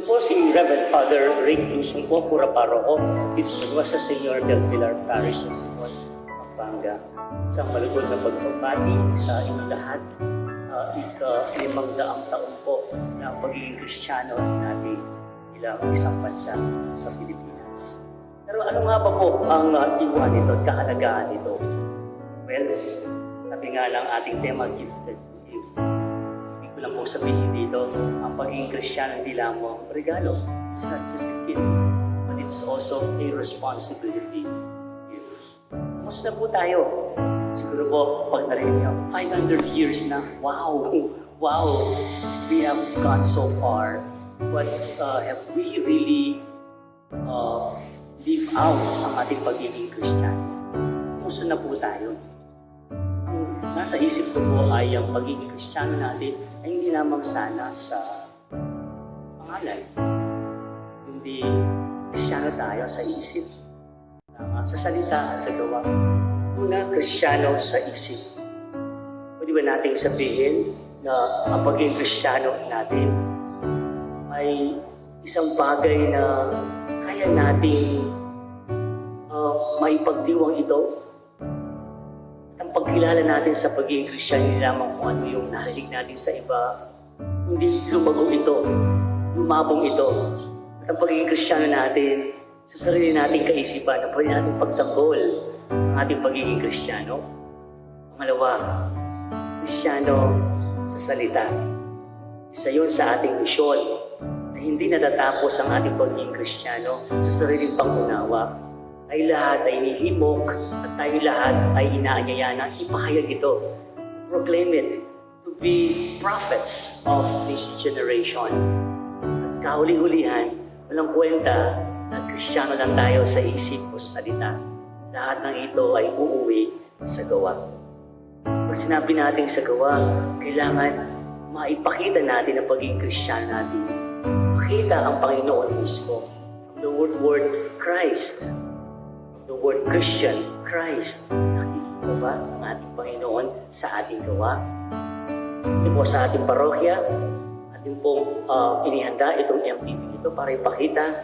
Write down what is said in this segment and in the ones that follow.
Ito po si Reverend Father Rick Lusong po, Pura Paroko, dito sa Nuasa Senyor del Pilar Parish ng Simon, Pampanga. Isang malugod na pagpapati sa inyong lahat. Ika-500 taon po na pagiging Kristiyano natin bilang isang bansa sa Pilipinas. Pero ano nga ba po ang diwa nito at kahalagaan nito? Well, sabi nga ng ating tema, gifted to give. Hindi ko lang po sabihin dito, ang pagiging Kristiyano hindi lamang regalo. It's not just a gift, but it's also a responsibility to give. Kumusta po tayo? Siguro po, pag narinig niyo, 500 years na. Wow! Wow! We have gone so far. But have we really live out ang ating pagiging Kristiyano? Kumusta na po tayo? Ang nasa isip ko po ay ang pagiging Kristiyano natin ay hindi lamang sana sa pangalan. Hindi Kristiyano tayo sa isip, sa salita at sa gawa. Una, Kristiyano sa isip. Pwede ba nating sabihin na ang pagiging Kristiyano natin ay isang bagay na kaya nating maipagdiwang ito? At ang pagkilala natin sa pagiging Kristiyano, hindi lamang kung ano yung narinig natin sa iba, hindi lumago ito, lumabong ito. At ang pagiging Kristiyano natin, sa sarili nating kaisipan na pwede natin pagtanggol ang ating pagiging Kristiyano. Pangalawa, Kristiyano sa salita. Isa yun sa ating misyon na hindi natatapos ang ating pagiging Kristiyano sa sariling pangunawa. Tayo lahat ay inihimok at tayo lahat ay inaanyaya na ipahayag ito. To proclaim it, to be prophets of this generation. At kahuli-hulihan, walang kwenta na Kristiyano lang tayo sa isip o sa salita. Lahat ng ito ay uuwi sa gawa. Pag sinabi natin sa gawa, kailangan maipakita natin ang pagiging Kristiyano natin. Makita ang Panginoon mismo. From the word Christ, from the word Christian, Christ. Nakikita ba ang ating Panginoon sa ating gawa? Ito po sa ating parokya, ating pong inihanda itong MTV ito para ipakita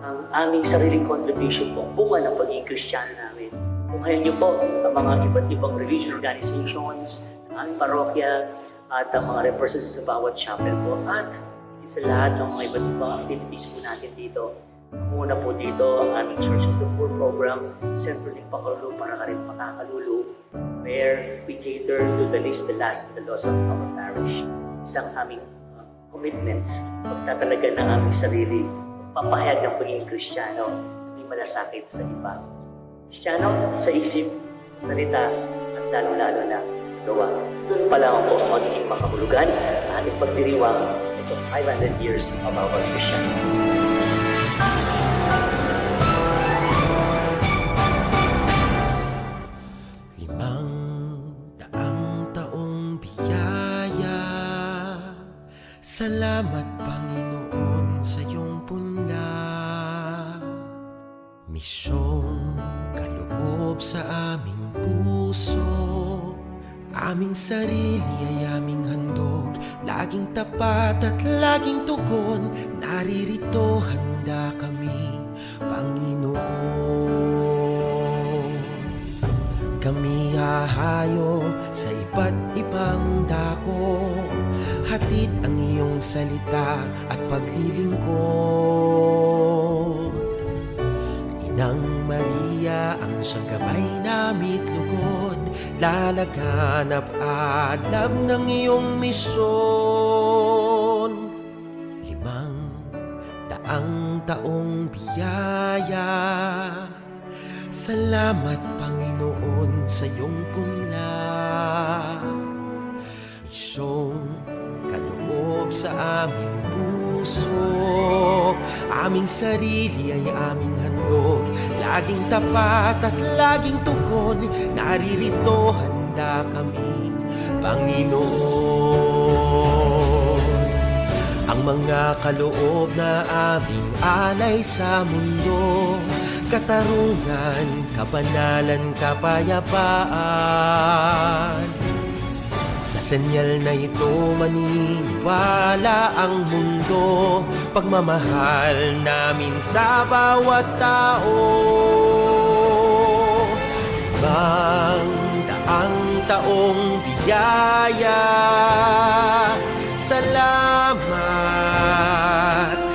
ang aming sariling contribution po, bunga ng pagiging Kristiyano namin. Kumayan niyo po ang mga iba't ibang religious organizations, ang aming parokya, at ang mga representatives sa bawat chapel po. At sa lahat ng mga iba't ibang activities po natin dito. Muna po dito ang aming Church of the Poor program, Centro Ning Pakalulu para ka rin makakalulu, where we cater to the least, the last, the lost of our parish. Isang aming commitments, pagtatalaga ng aming sarili, papahayag ng pagiging Kristiyano, hindi malasakit sa iba. Kristiyano sa isip, salita, at lalo-lalo na sa gawa. Doon pa lang po ang magiging makahulugan na ating pagdiriwang itong 500 years of our Christianity. Taong biyaya, salamat Panginoon sa iyong punla. Misyong kaloob sa aming puso, aming sarili ay aming handog, laging tapat at laging tugon. Naririto handa kami, Panginoon. Kami hahayo sa iba't ibang dako, hatid ang iyong salita at paglilingkod. Inang Maria, ang siyang gabay namit lugod, lalaganap alam ng iyong misyon. 500 taong biyaya, salamat Panginoon sa iyong punla. Misyong kaloob sa aming puso, aming sarili ay aming handog, laging tapat at laging tugon. Naririto handa kami, Panginoon. Ang mga kaloob na aming alay sa mundo, katarungan, kabanalan, kapayapaan. Sa senyal na ito maniniwala ang mundo. Pagmamahal namin sa bawat tao. Ibang daang taong biyaya. Salamat,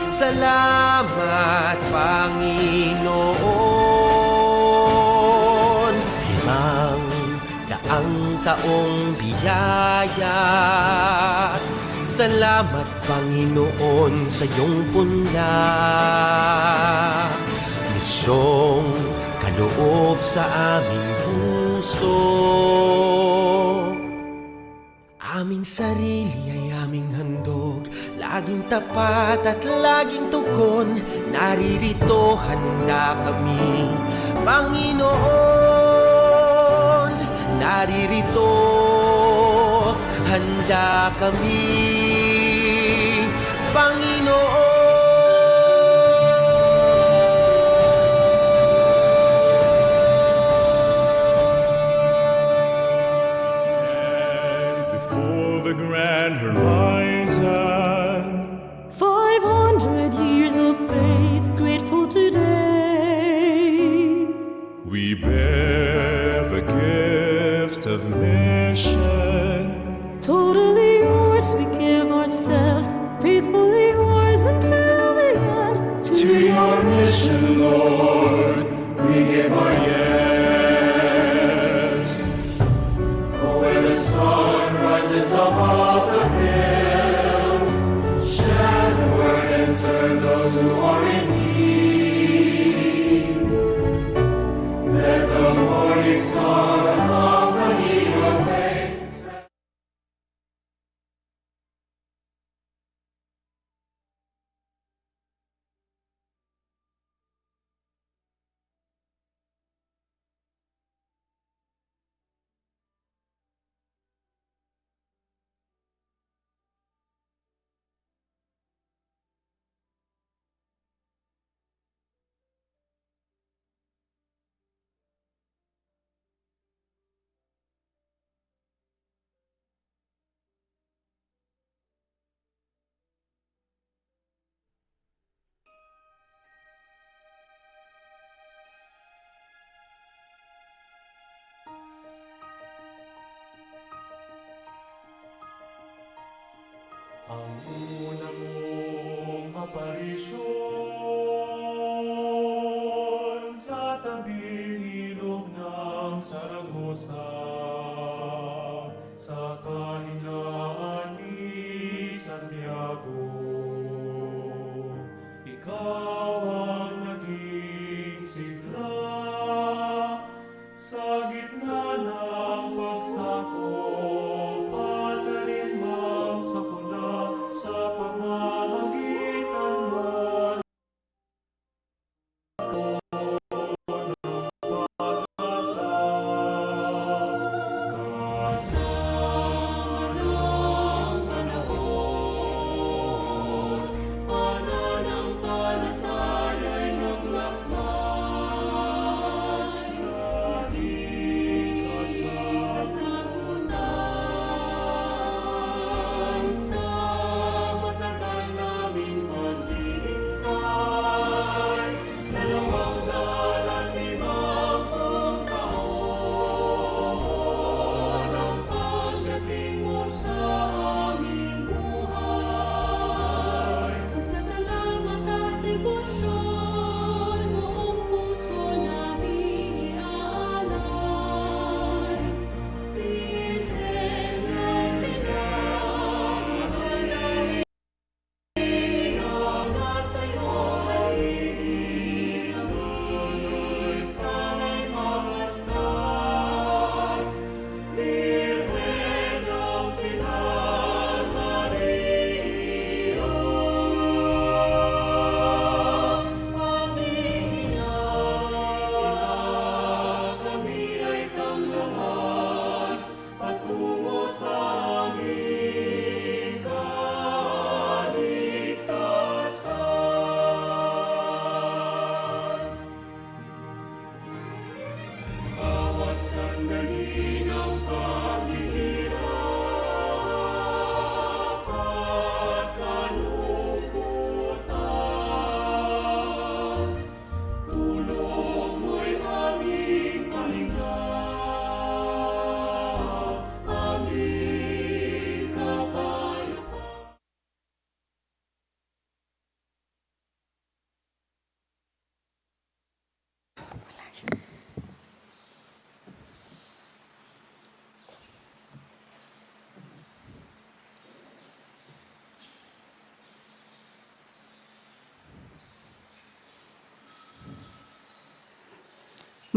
salamat Panginoon. Limang daang taong biyaya. Salamat Panginoon sa iyong punla. Misyong kaloob sa aming puso. Aming sarili ay aming handog, laging tapat at laging tugon. Naririto, handa kami, Panginoon. Naririto, handa kami, Panginoon. The grand horizon, 500 years of faith, grateful today. we bear the gift of mission. Totally yours, we give ourselves, faithfully yours until the end. To your mission, Lord, we give our yes. Oh, where the sun rises above the hills, share the word and serve those who are in need. Let the morning star accompany your ways. Ang una mong aparisyon sa tabing ilog ng Saragosa, sa kahinaan ni Santiago. Ikaw ang naging sigla sa gitna ng pagsakop at alinmang sakuna sa pamamagitan mo. Kasama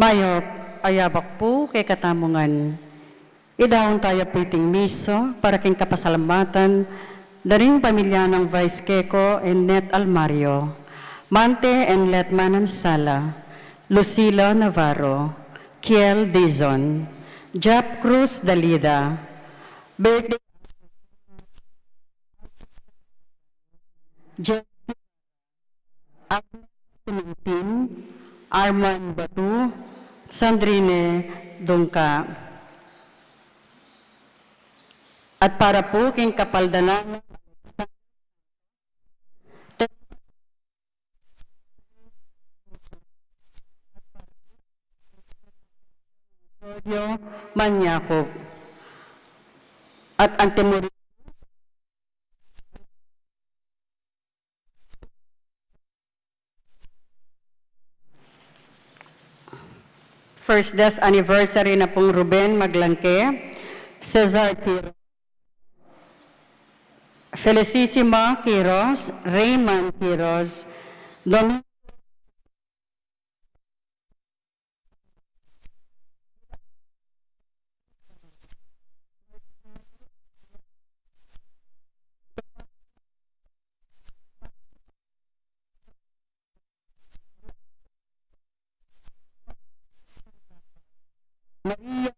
Mayor, ayabak po kay katamungan. Idahon tayo piting miso para king kapasalamatan daring pamilya ng Vice Keko and Net Almario, Mante and Letmanan Sala, Lucila Navarro, Kiel Dizon, Jap Cruz Dalida, birthday Jeff Agnes Pimentin, Arman Batu, Sandrine Dungka. At para po king kapaldanan Manyakop at Antemuri first death anniversary na pong Ruben Maglangke, Cesar Quiros, Felicissima Quiros, Raymond Quiros, Domingo Maria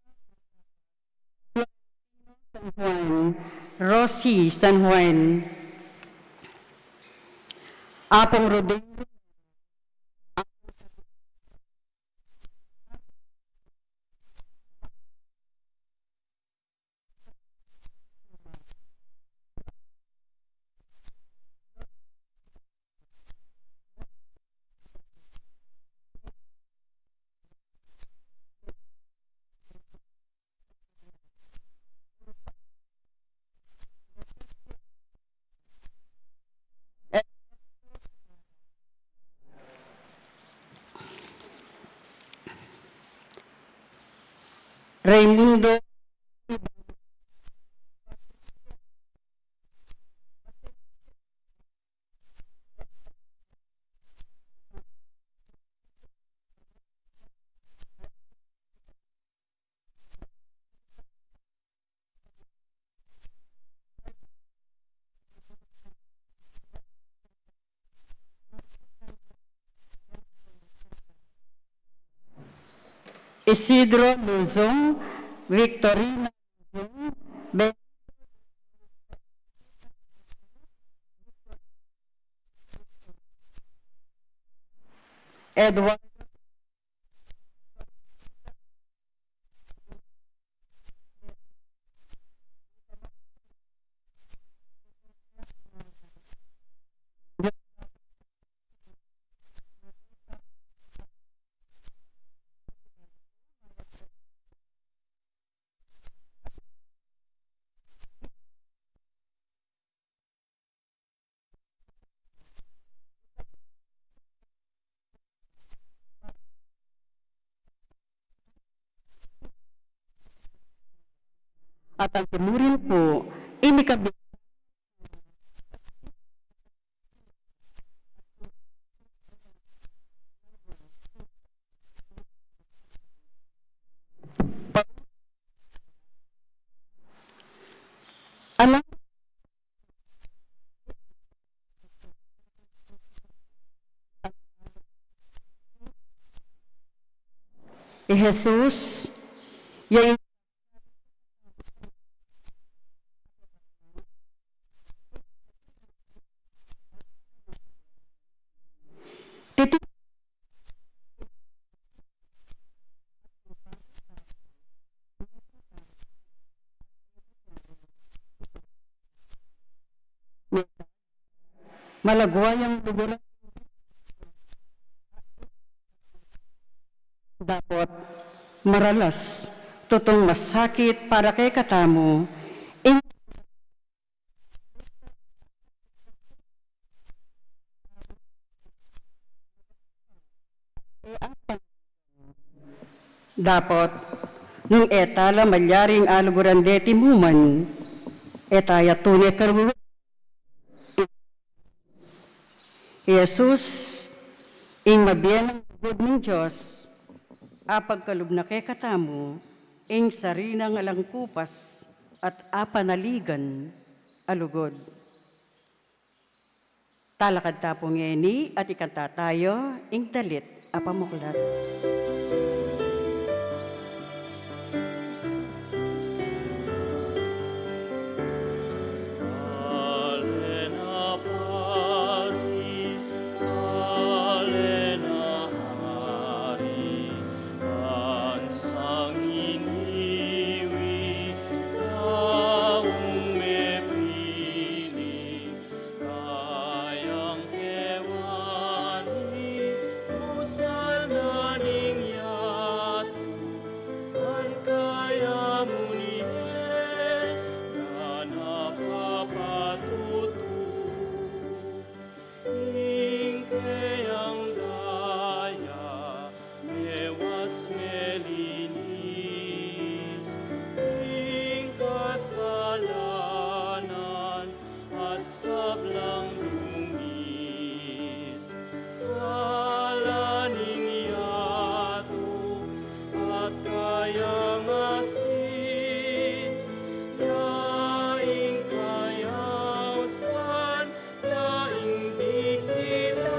San Juan, Rosie San Juan, Apong Ruben, Raimundo Isidro Luzon, Victorina Luzon, Edward at ang timurin po, inikabit alam Jesus, yung titik malagwayang luburan dapat maralas tutong masakit para kay katamo dapat nung etala malyaring aluguran deti muman etaya tunay karulo Jesus ing mabiyan ng bugod ng Diyos apagkalub na kay katamu, ing sarinang alang kupas at apanaligan alugod. Talakad tapong eni at ikanta tayo, ing dalit apamuklat. Alena pari, alena hari, ansang iniwi, taong mepili, kayang kewani, usal na ning yatu, an kaya munihe, na napapatutu. Ing kayang daya, mewas melinis, ing kasalanan at sablang dungis, salaning yato at kayang asin, yaing kayawsan, yaing dikilan.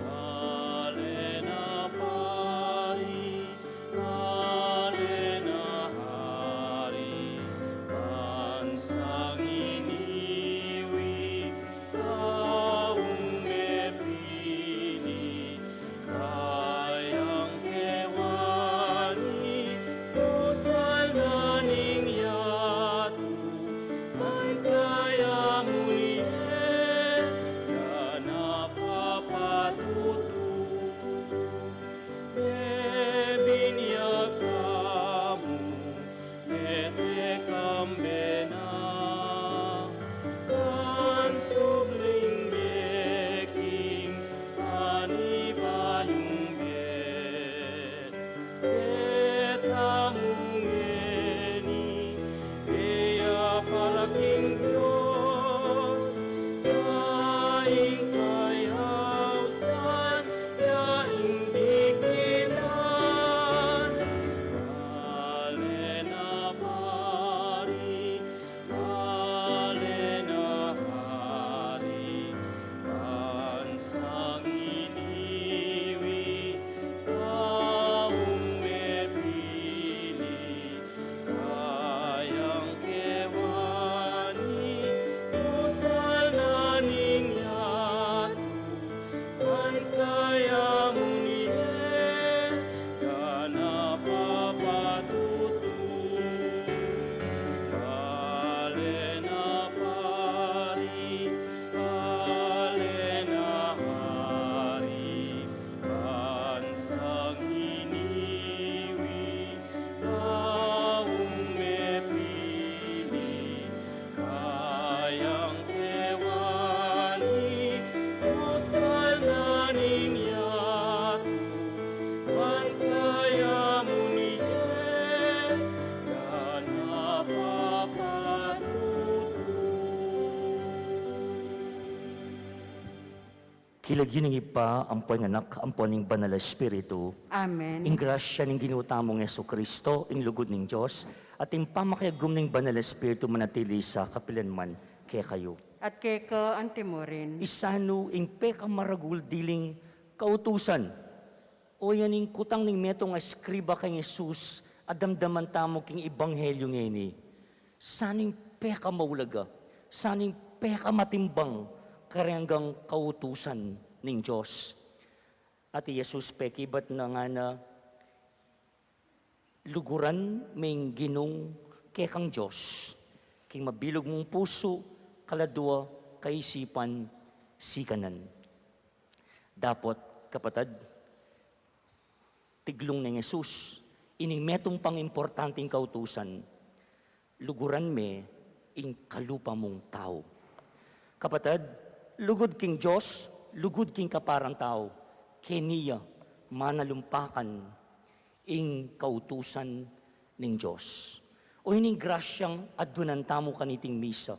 Alena pari, alena hari, ansang iniwi, taong mepili, kayang kewani, usal na ning yatu, ay kaya munihe, na napapatutu. Binyag kamu, nete kambena, ang subling beking, panibayong bet. Betamungeni, kaya paraking Diyos, yaing kayawsan, yaing dikilan. Alena pari, alena hari, ansang iniwi, taong mepili, kayang kewani, usal na ning yatu, ay kaya munihe, ka napapatutu. Alena pari, alena hari, ansang iniwi, taong mepili, kayang kewani, usal na ning yatu, an kaya munihe, ka napapatutu. Kilagin ng ipa ang panganak, ang paning banal na Espiritu, Amen. ing grasya ng ginutamong Yesu Kristo, ing lugod ng Diyos, at ing pamakayagum ng banal na Espiritu manatili sa kapilanman kaya kayo. At kay ka antimurin. Isano ing peka maragul diling kautusan, o yan ing kutang ning metong eskriba kay Jesus, adamdaman tamo king ibanghelyo ngeni. Saning peka maulaga, saning peka matimbang, karenggang kautusan ning Diyos. At Jesus peki ba't na nga na luguran may ginong kekang Diyos, king mabilog mong puso, kaladwa, kaisipan, sikanan. Dapat, kapatid, tiglong ng Jesus, ining metong pang importanteng kautusan, luguran me, ing kalupa mong tao. Kapatid, lugod king Diyos, lugod king kaparang tao, keniya, manalumpakan, ing kautusan ning Diyos. O ining grasyang adunan tamo kaniting misa,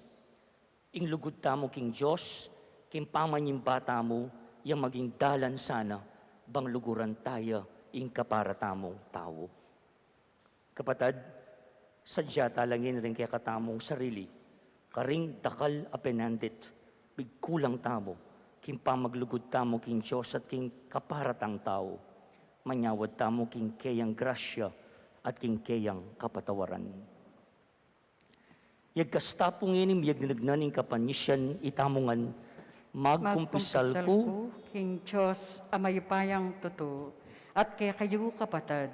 ing lugod tamo king Diyos, king pamanying bata mo, yung maging dalan sana, bang luguran tayo, ing kaparatamong tao. Kapatad, sadya talangin rin kaya katamong sarili, karing dakal apenandit, bigkulang tamo, king pamaglugod tamo king Diyos at king kaparatang tao, manyawad tamo king kayang grasya at king kayang kapatawaran. Yagkasta pong inim yagnagnaning kapanisyan itamongan, magkumpisal ko, King Diyos, amayupayang tuto, at kaya kayo kapatad,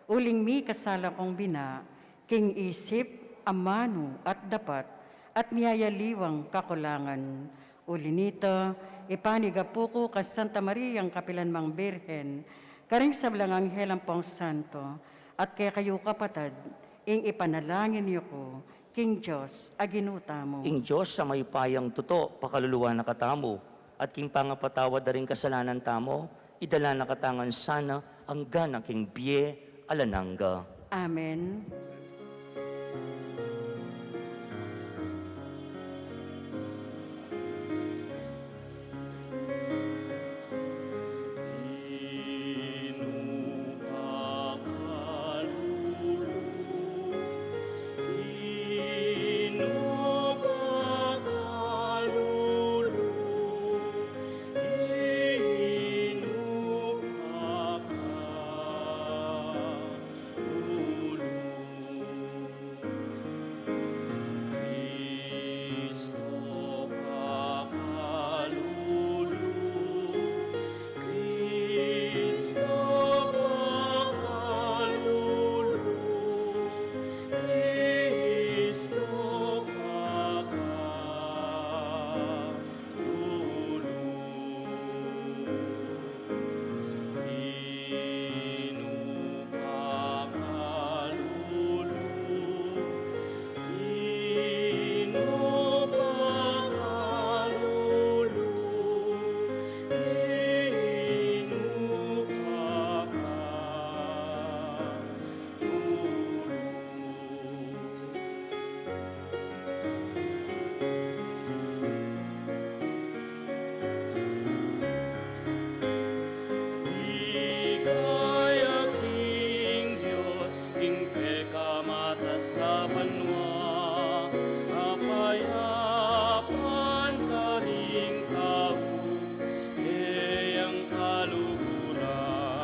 uling mi kasala kong bina, king isip, amano at dapat, at miyayaliwang kakulangan. Uli nito, ipanigapo ko ka Santa Maria ang Kapilanmang Birhen, karing sablang Anghelang Pong Santo, at kaya kayo kapatad, ing ipanalangin niyo ko, King Diyos, aginuta mo. ing Diyos sa may payang tuto, pakaluluwa na katamo, at king pangapatawad na rin kasalanan tamo, idala na katangan sana ang gana king biye alananga. Amen.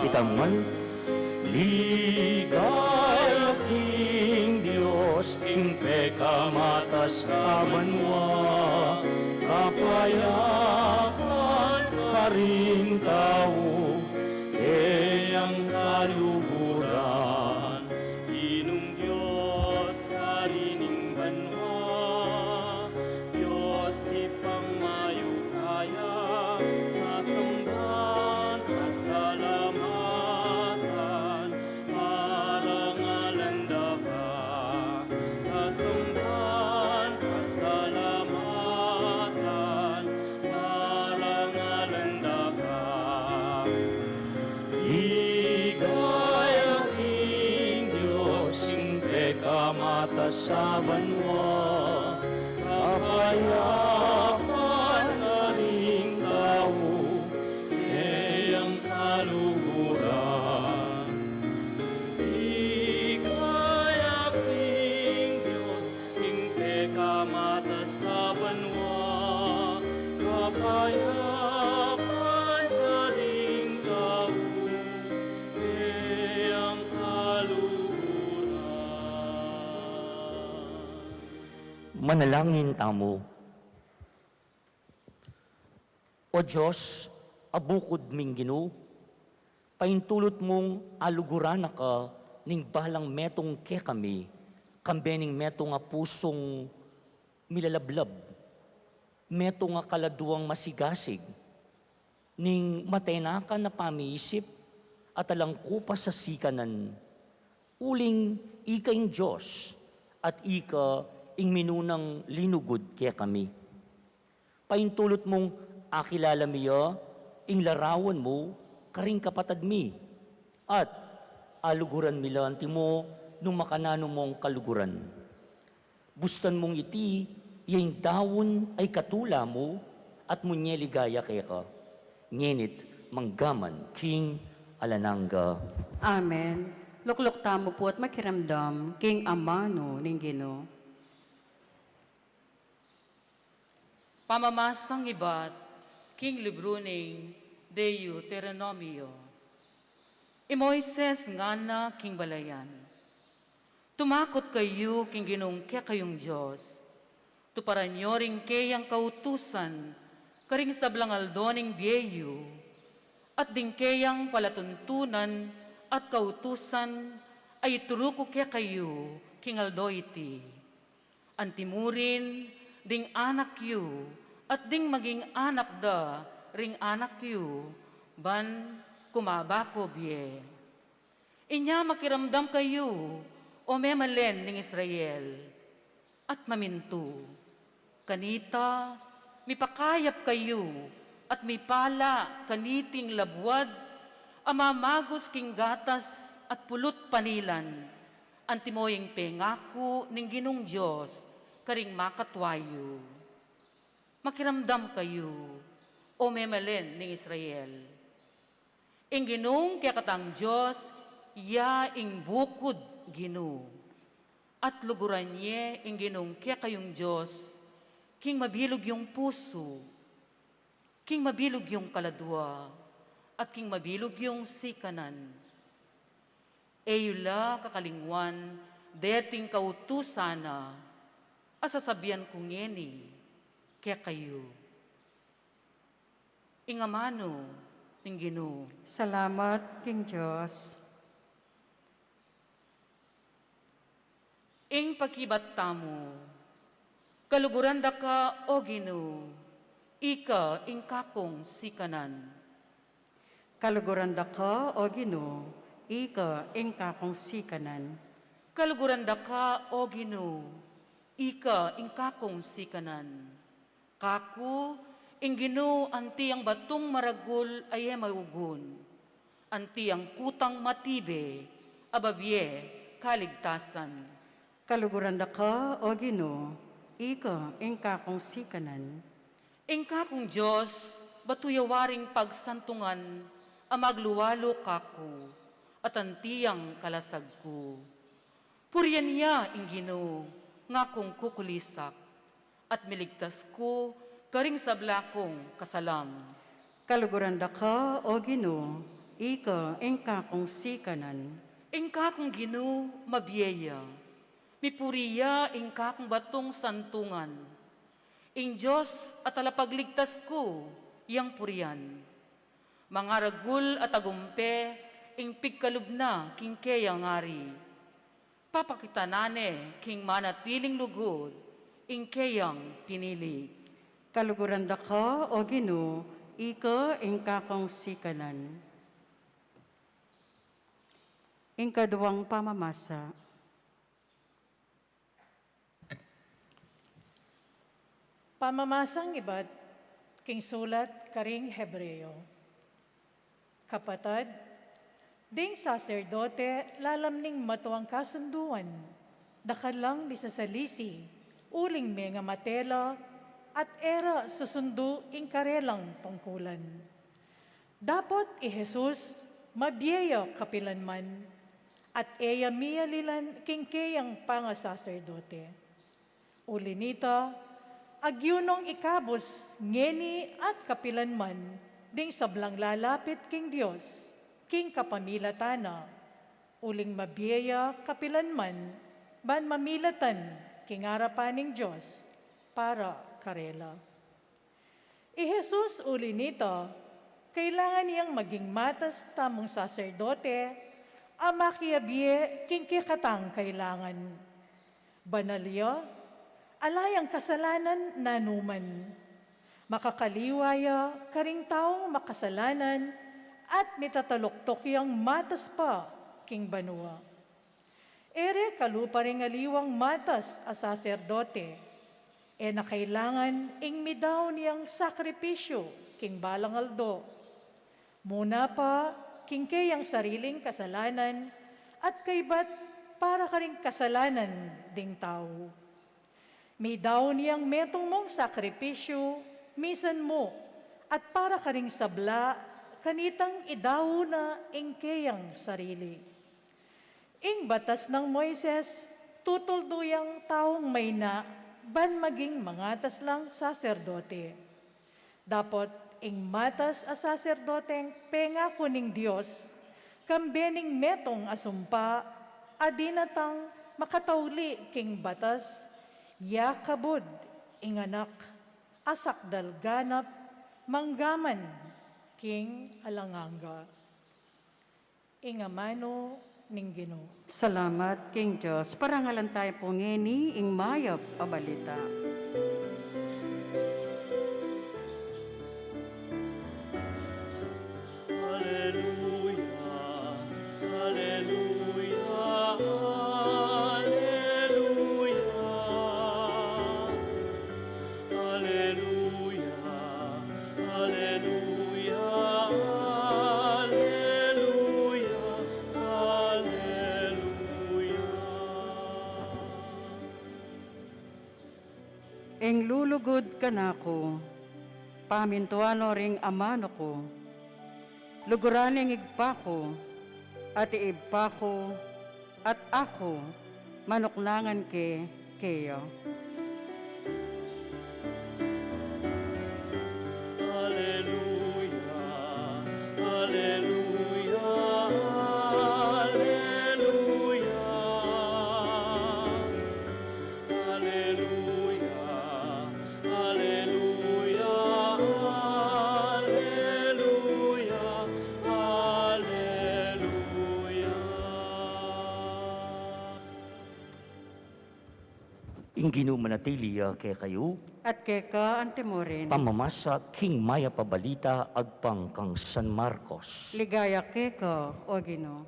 Itaman, ligaya king Diyos, king pekamatas kabanwa, kapayapan karing tao, ang kaluhuran, inong Diyos sa rining banwa, Diyos ipang mayukaya, sa samban pasalamatan, parangalanda ka, sa samban pasalamatan, parangalanda ka. Ligaya king Diyos, ing pekamata sa banwa, kapayapan na ring tao, ang kaluhuran. Ligaya king Diyos, ing pekamata sa banwa, kapayapan na ring tao, ang kaluhuran. Manalangin tamo. O Diyos, abukod ming Ginoo, paintulot mong aluguran ka ning balang metong ke kami, kambening metong nga pusong milalablab, metong nga kaladuang masigasig, ning matenakan na pamiisip at alangkupa sa sikanan, uling ikaing Diyos at ika ing minunang linugod kaya kami. Paintulot mong akilala miya, ing larawan mo, karing kapatad mi, at aluguran milanti mo, nung makanano mong kaluguran. Bustan mong iti, yung dawon ay katula mo, at munyeligaya kaya ka. Ngenit, manggaman, king alanangga. Amen. Luklok tamo po at makiramdam, King Amano, Ning Gino. Pamamasang ibat, King Libruning, Deuteronomio. Moises nga na King Balayan. Tumakot kayo, King Ginong kaya kayong Diyos. Tuparan nyo rin kayang kautusan, karing sablangaldoning biyeyo, at din kayang palatuntunan at kautusan ay turuko kaya kayo, King Aldoiti. Antimurin, ding anak yu, at ding maging anak da, ring anak yu, ban kumabako biye. Inya makiramdam kayo, o memalen ning Israel, at mamintu. Kanita, mipakayap kayo, at mipala kaniting labwad, amamagos king gatas at pulot panilan, antimoying pengako ning Ginong Diyos, karing makatwayo. Makiramdam kayo, o memalen ning Israel. Ing Ginong kaya katang Diyos, ya ing bukod Gino. At luguran niya ing Ginong kaya kayong Diyos, king mabilog yung puso, king mabilog yung kaladwa, at king mabilog yung sikanan. Eyula kakalingwan, deting kautusana, asasabihan kong yeni, kaya kayo. Ingamano, ning Ginoo. Salamat, King Diyos. Ing pakibat tamo, kaluguran da ka, o Ginoo, ika ing kakong sikanan. Kaluguran da ka, o Ginoo, ika ing kakong sikanan. Kaluguran da ka, o Ginoo, ika ing kakong sikanan. Kaku, ing Ginoo, anti ang batong maragul ay maugun. Anti ang kutang matibe, ababye, kaligtasan. Kaluguran da ka, o Ginoo, ika ing kakong sikanan. Ing kakong Diyos, batuyawaring pagsantungan, amagluwalo kaku, at antiyang kalasag ko. Puriyan niya, ing Ginoo, nga kong kukulisak, at miligtas ko, karing sablakong kasalang. Kaluguran da ka, o Ginoo, ika ing kakong sikanan. Ing kakong Ginoo, mabiyaya, mipuriya ing kakong batong santungan. Ing Diyos at alapagligtas ko, yang puriyan. Mga ragul at agumpe, ing pigkalubna, king kaya ngari. Papakitanane, king manatiling lugod, ing kayang pinili. Kaluguran da ka, o Ginoo, ika ing kakong sikanan. Ing kaduwang pamamasa. Pamamasang iba't king sulat karing Hebreo. Kapatid, ding saserdote lalamning matuang kasunduan, dakalang lisasalisi, uling mga matela, at era susundo ing karelang tungkulan. Dapat Jesus mabiyaya kapilanman, at eya miyalilan king kayang pangasaserdote. Uli nito, agyunong ikabos ngeni at kapilanman, ding sablang lalapit king Diyos, king kapamilatana, uling mabiyaya kapilanman, ban mamilatan king arapaning Diyos, para karela. Jesus uli nito, kailangan niyang maging matas tamong saserdote, amakiyabiye king kikatang kailangan. Banalyo, alayang kasalanan nanuman. Makakaliwaya karing taong makasalanan at mitataluktok yang matas pa king banua. Ere kalupa ring aliwang matas a saserdote, e na kailangan ing midaw niyang sakripisyo king balangaldo. Muna pa king kayang sariling kasalanan at kaybat para karing kasalanan ding tao. Midaw niyang metong mong sakripisyo, misan mo, at para karing sabla, kanitang idawo na ingkeyang sarili. Ing batas ng Moises, tutulduyang taong may na, ban maging mangatas lang saserdote. Dapat ing matas a saserdoteng penga kuning Dios, kambening metong asumpa, adinatang makatauli king batas, yakabod ing anak, asak dalganap, manggaman king alanganga. Ingamano ning Ginoo. Salamat, King Diyos. Parangalan tayo po ngeni, ing mayap a balita. Ing lulugod ka na ko, pamintuano ring amano ko, luguraning igpa ko, at iibpa ko, at ako, manuklangan ke, keyo. Ing Ginoo manatili kay kayo, At keka antemorin, pamamasa King Maya pabalita agpang kang San Marcos. ligaya keka, o Ginoo.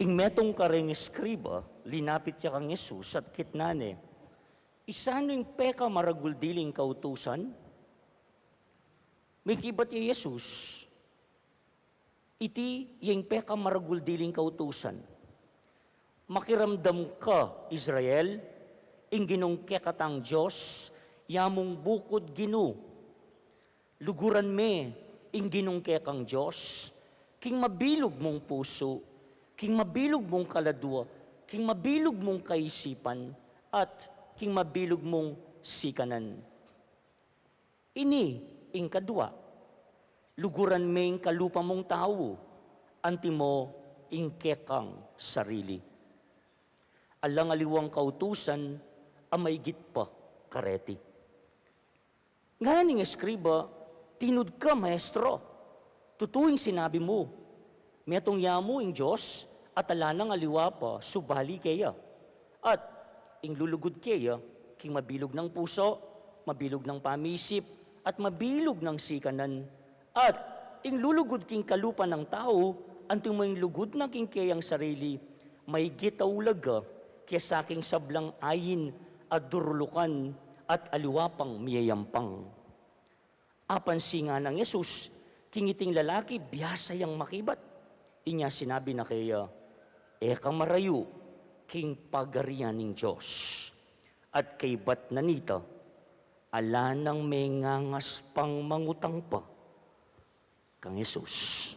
Ing metong kareng eskriba, linapit siya kang Jesus at kitnane, isano yung peka maraguldiling kautusan? May kibat yung Jesus, iti yung peka maraguldiling kautusan. Makiramdam ka, Israel, ing ginong kekatang Diyos, yamong bukod ginu. Luguran me, ing ginong kekang Diyos, king mabilog mong puso, king mabilog mong kaladwa, king mabilog mong kaisipan, at king mabilog mong sikanan. Ini, ing kadwa, luguran me ing kalupa mong tao, anti mo ing kekang sarili. Alang aliwang kautusan, amaygit pa kareti. Nganing eskriba, tinud ka, maestro, tutuing sinabi mo, metong yamo ing Diyos, at alanang aliwa pa, subali kaya. At ing lulugod kaya, king mabilog ng puso, mabilog ng pamisip, at mabilog ng sikanan. At ing lulugod king kalupa ng tao, anting may lugod na king kayang sarili, may gitaulag ka, kaya sa aking sablang ayin at durulukan at aliwapang miyayampang. Apan singa ng Yesus, kingiting lalaki, biyasayang makibat. Inya sinabi na kaya, eka marayo, king pagarian ng Diyos. At kay bat na nita, ala nang may ngangas pang mangutang pa, kang Yesus.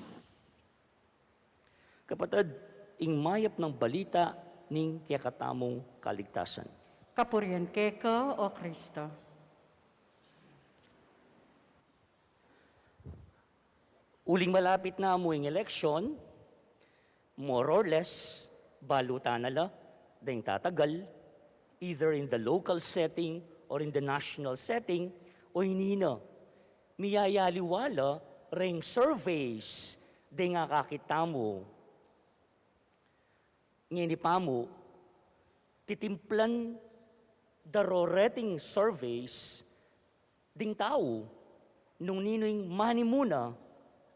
Kapatid, ing mayap ng balita, ning kakatamong kaligtasan. Kapurian keka, o Kristo. Uling malapit na mo yung election, more or less, balutan na la, dahil tatagal, either in the local setting or in the national setting, o hinina, miyayaliwala ring surveys, dahil nga kakita mo, ngini pa mo, titimplan daroreting surveys ding tao nung nino'y mani muna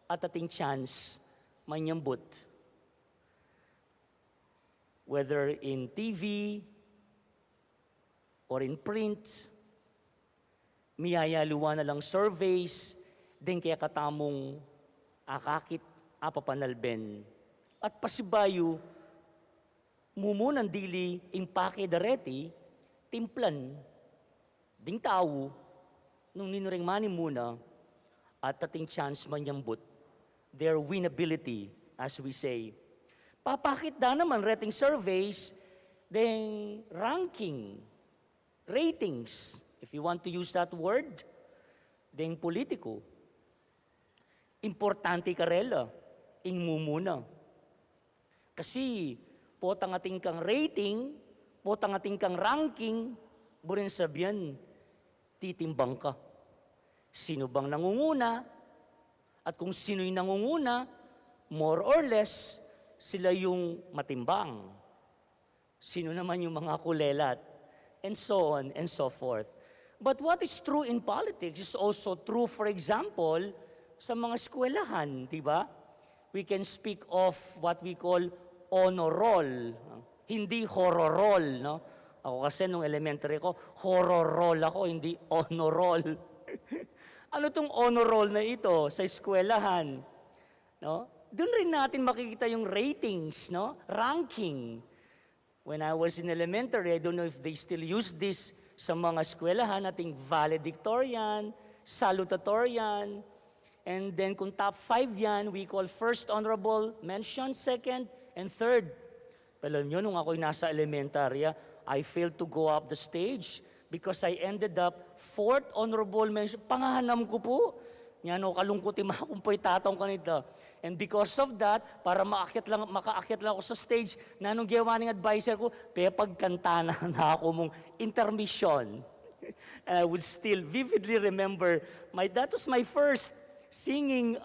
at ating chance manyambot. Whether in TV or in print, miyayaluwa na lang surveys ding kaya katamong akakit apapanalben at pasibayo, mumunan dili impake dareti, timplan, ding tao, nung ninuring mani muna, at tating chance man yambut, their winnability, as we say. Papakit da naman rating surveys, then ranking, ratings, if you want to use that word, then politiko. Importante karela, ing mumuna. Kasi, po tangating kang rating, po tangating kang ranking, burin sabihan, titimbang ka. Sino bang nangunguna? At kung sino'y nangunguna, more or less, sila yung matimbang. Sino naman yung mga kulelat? And so on and so forth. But what is true in politics is also true, for example, sa mga eskwelahan, di ba? We can speak of what we call honor roll. Hindi horror roll, no? Ako kasi nung elementary ko, horror roll ako, hindi honor roll. Ano tong honor roll na ito sa eskwelahan? No? Doon rin natin makikita yung ratings, no? Ranking. When I was in elementary, I don't know if they still use this sa mga eskwelahan, ating valedictorian, salutatorian, and then kung top 5 yan, we call first honorable mention, second, and third. Alam nyo, nung ako'y nasa elementarya, I failed to go up the stage because I ended up fourth honorable mention. Pangahanam ko po. Yan o, kalungkutin makumpoy tatong kanito. And because of that, para makaakyat lang ako sa stage, na nung gawa ng advisor ko, pagkanta na ako mong intermission. And I would still vividly remember, that was my first singing,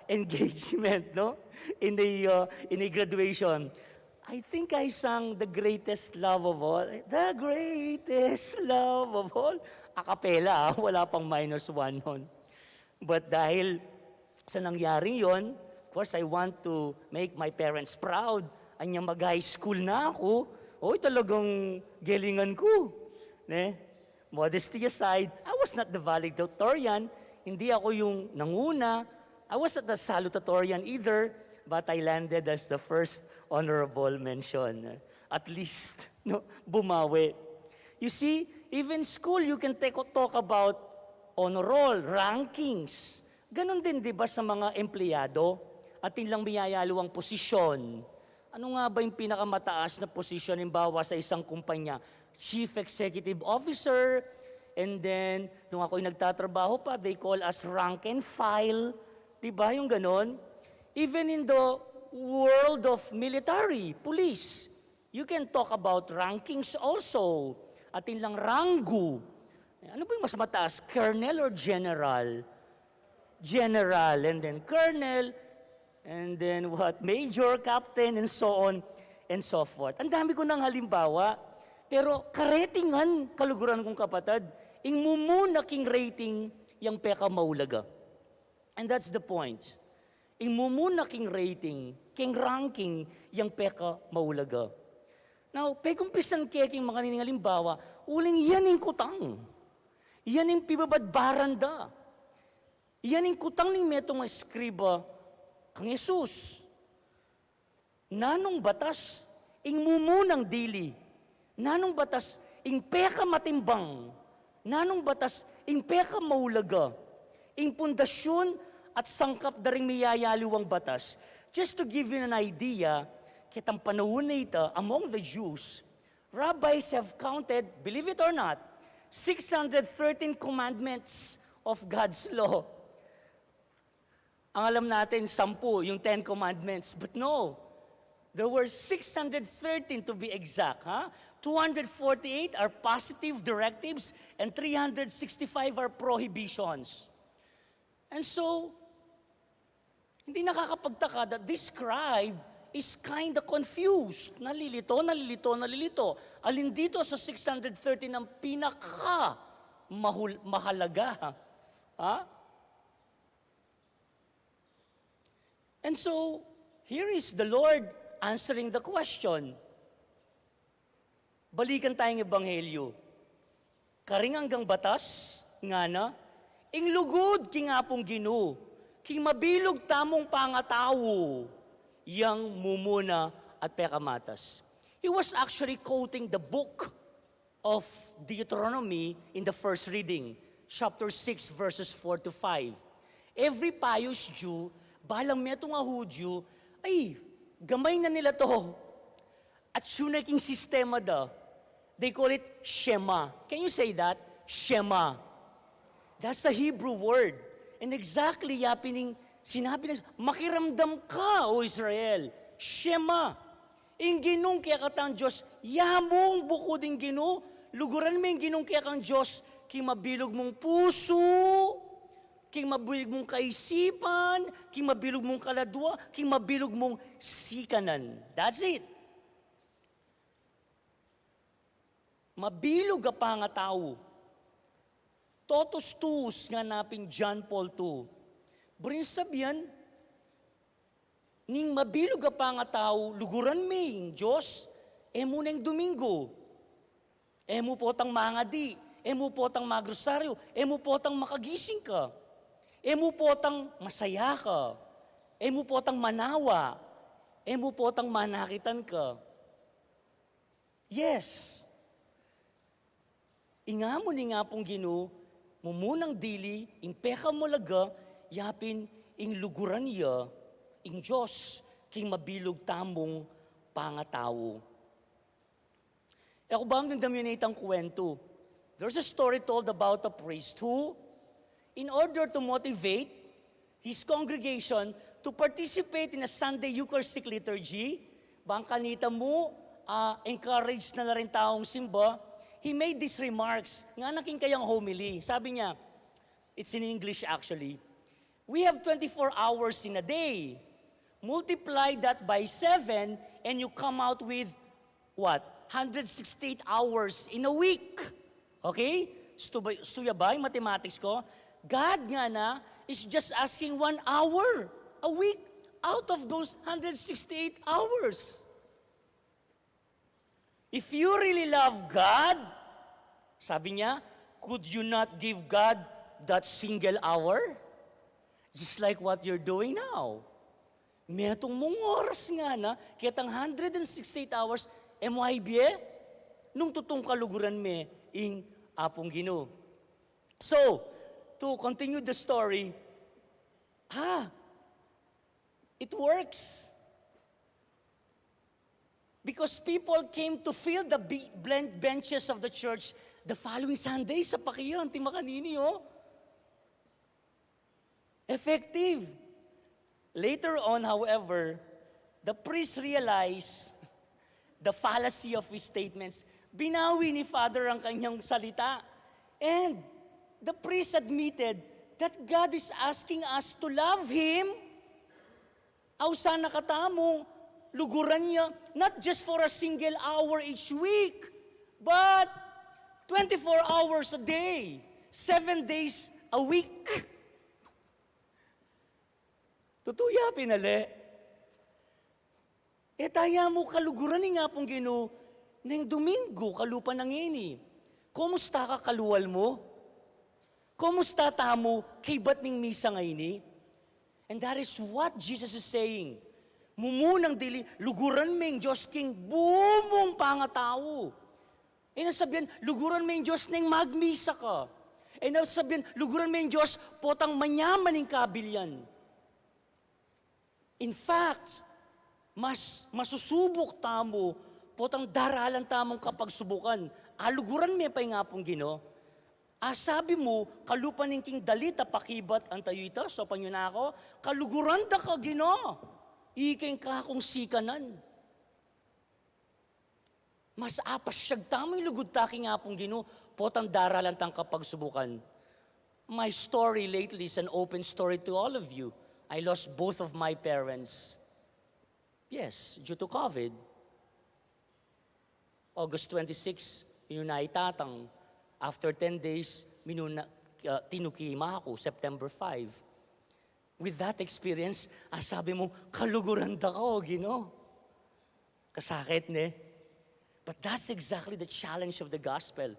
engagement, no? In a graduation. I think I sang The Greatest Love of All. The Greatest Love of All. A cappella, wala pang -1 nun. But dahil sa nangyaring yon, of course, I want to make my parents proud. Anya mag-high school na ako. Oy, talagang galingan ko. Ne? Modesty aside, I was not the valedictorian. Hindi ako yung nanguna. I was not the salutatorian either. But I landed as the first honorable mention. At least, no, bumawi. You see, even school, you can talk about honor roll, rankings. Ganon din, di ba, sa mga empleyado? Atin lang biyayalo ang posisyon. Ano nga ba yung pinakamataas na posisyon, halimbawa sa isang kumpanya? Chief Executive Officer, and then, nung ako'y nagtatrabaho pa, they call us rank and file. Di ba yung ganon? Even in the world of military, police, you can talk about rankings also. Atin lang ranggo. Ano ba yung mas mataas? Colonel or general? General, and then colonel, and then what? Major, captain, and so on, and so forth. Ang dami ko ng halimbawa, pero karetingan, kaluguran kong kapatid, ing mumuna king rating, yung peka maulaga. And that's the point. Ing mumuna king rating, king ranking, yung peka maulaga. Now, pegumpisan keking mga halimbawa, uling yan yung kutang. Yan yung pibabadbaranda. Yan yung kutang ni metong eskriba kang Jesus. Nanong batas, ing mumunang dili. Nanong batas, ing peka matimbang. Nanong batas, ing peka maulaga. Ing pundasyon, at sangkap daring miyayaliwang batas. Just to give you an idea, kitang panahon na ito, among the Jews, rabbis have counted, believe it or not, 613 commandments of God's law. Ang alam natin, 10, yung 10 commandments. But no, there were 613 to be exact. 248 are positive directives and 365 are prohibitions. And so, hindi nakakapagtaka that this scribe is kind of confused. Nalilito. Alin dito sa 630 ang mahalaga? And so, here is the Lord answering the question. Balikan tayong ebanghelyo. Karing hanggang batas, nga na, ing lugod king apong Ginoo. King mabilog tamong pangatawo, yang mumuna at pekamatas. He was actually quoting the book of Deuteronomy in the first reading, chapter 6, verses 4 to 5. Every pious Jew, balang meto nga Hudyo, ay, gamay na nila to. At yun naging sistema da. They call it Shema. Can you say that? Shema. That's a Hebrew word. And exactly yapining sinabi na, makiramdam ka, O Israel. Shema. Ing ginong kaya katang Diyos, yamong buko din gino, luguran mo yung ginong kaya kang Diyos, king mabilog mong puso, king mabilog mong kaisipan, king mabilog mong kaladwa, king mabilog mong sikanan. That's it. Mabilog ka pa nga tao. Totos tus nga napin John Paul II. Brin sabihan, ning mabilog ka pa nga tao, luguran ming Diyos, emo neng Domingo. Emo potang mangadi, emo potang magrosaryo, emo potang makagising ka. Emo potang masaya ka. Emo potang manawa. Emo potang manakitan ka. Yes. Ingamo ni nga pong Ginoo, mumunang dili, ing peka mo laga, yapin ing luguran niya, ing Diyos, king mabilog tamong pangatao. Ako ba ang nagdamunate ang kwento? There's a story told about a priest who, in order to motivate his congregation to participate in a Sunday Eucharistic liturgy, bang kanita mo, encourage na rin taong simba, he made these remarks, nga naking kayang homily. Sabi niya, it's in English actually, we have 24 hours in a day. Multiply that by 7 and you come out with, what? 168 hours in a week. Okay? Stuya ba yung mathematics ko? God nga na is just asking 1 hour a week out of those 168 hours. If you really love God, sabi niya, could you not give God that single hour? Just like what you're doing now. Metong mong oras nga na, kitang 168 hours, MYB, nung tutong kaluguran me, ing apong Ginoo. So, to continue the story, it works. Because people came to fill the benches of the church the following Sunday sa pakiyan, timakanini, oh. Effective. Later on, however, the priest realized the fallacy of his statements. Binawi ni Father ang kanyang salita. And the priest admitted that God is asking us to love Him. Aw sana katamong luguran niya, not just for a single hour each week, but 24 hours a day, 7 days a week. Tutuya pinali. Taya mo kaluguran ni nga pong Ginoo, nang Domingo, kalupa ng ini. Kumusta ka kaluwal mo? Kumusta tamo, kay ba't ning misa ngayon? And that is what Jesus is saying. Mumunang dili, luguran mo yung Diyos king bumong pangatao. E nasabihan, luguran mo yung Diyos nang magmisa ka. E nasabihan, luguran mo yung Diyos potang manyaman ng kabilyan. In fact, mas masusubok tamo, potang daralan tamong kapagsubukan. Luguran mo pa yung ngapong Ginoo. Sabi mo, kalupan ng king dalita pakibat ang tayo ito, so panyo na ako, kaluguran da ka Ginoo. Iking ka kung sikanan. Mas apas siyag tamoy lugod taki nga pong Ginoo, potang daralan tang kapagsubukan. My story lately is an open story to all of you. I lost both of my parents. Yes, due to COVID. August 26, inunay tatang. After 10 days, tinukima ako, September 5. With that experience, sabi mo, kaluguran da ko, Ginoo. Kasakit, ne? But that's exactly the challenge of the gospel.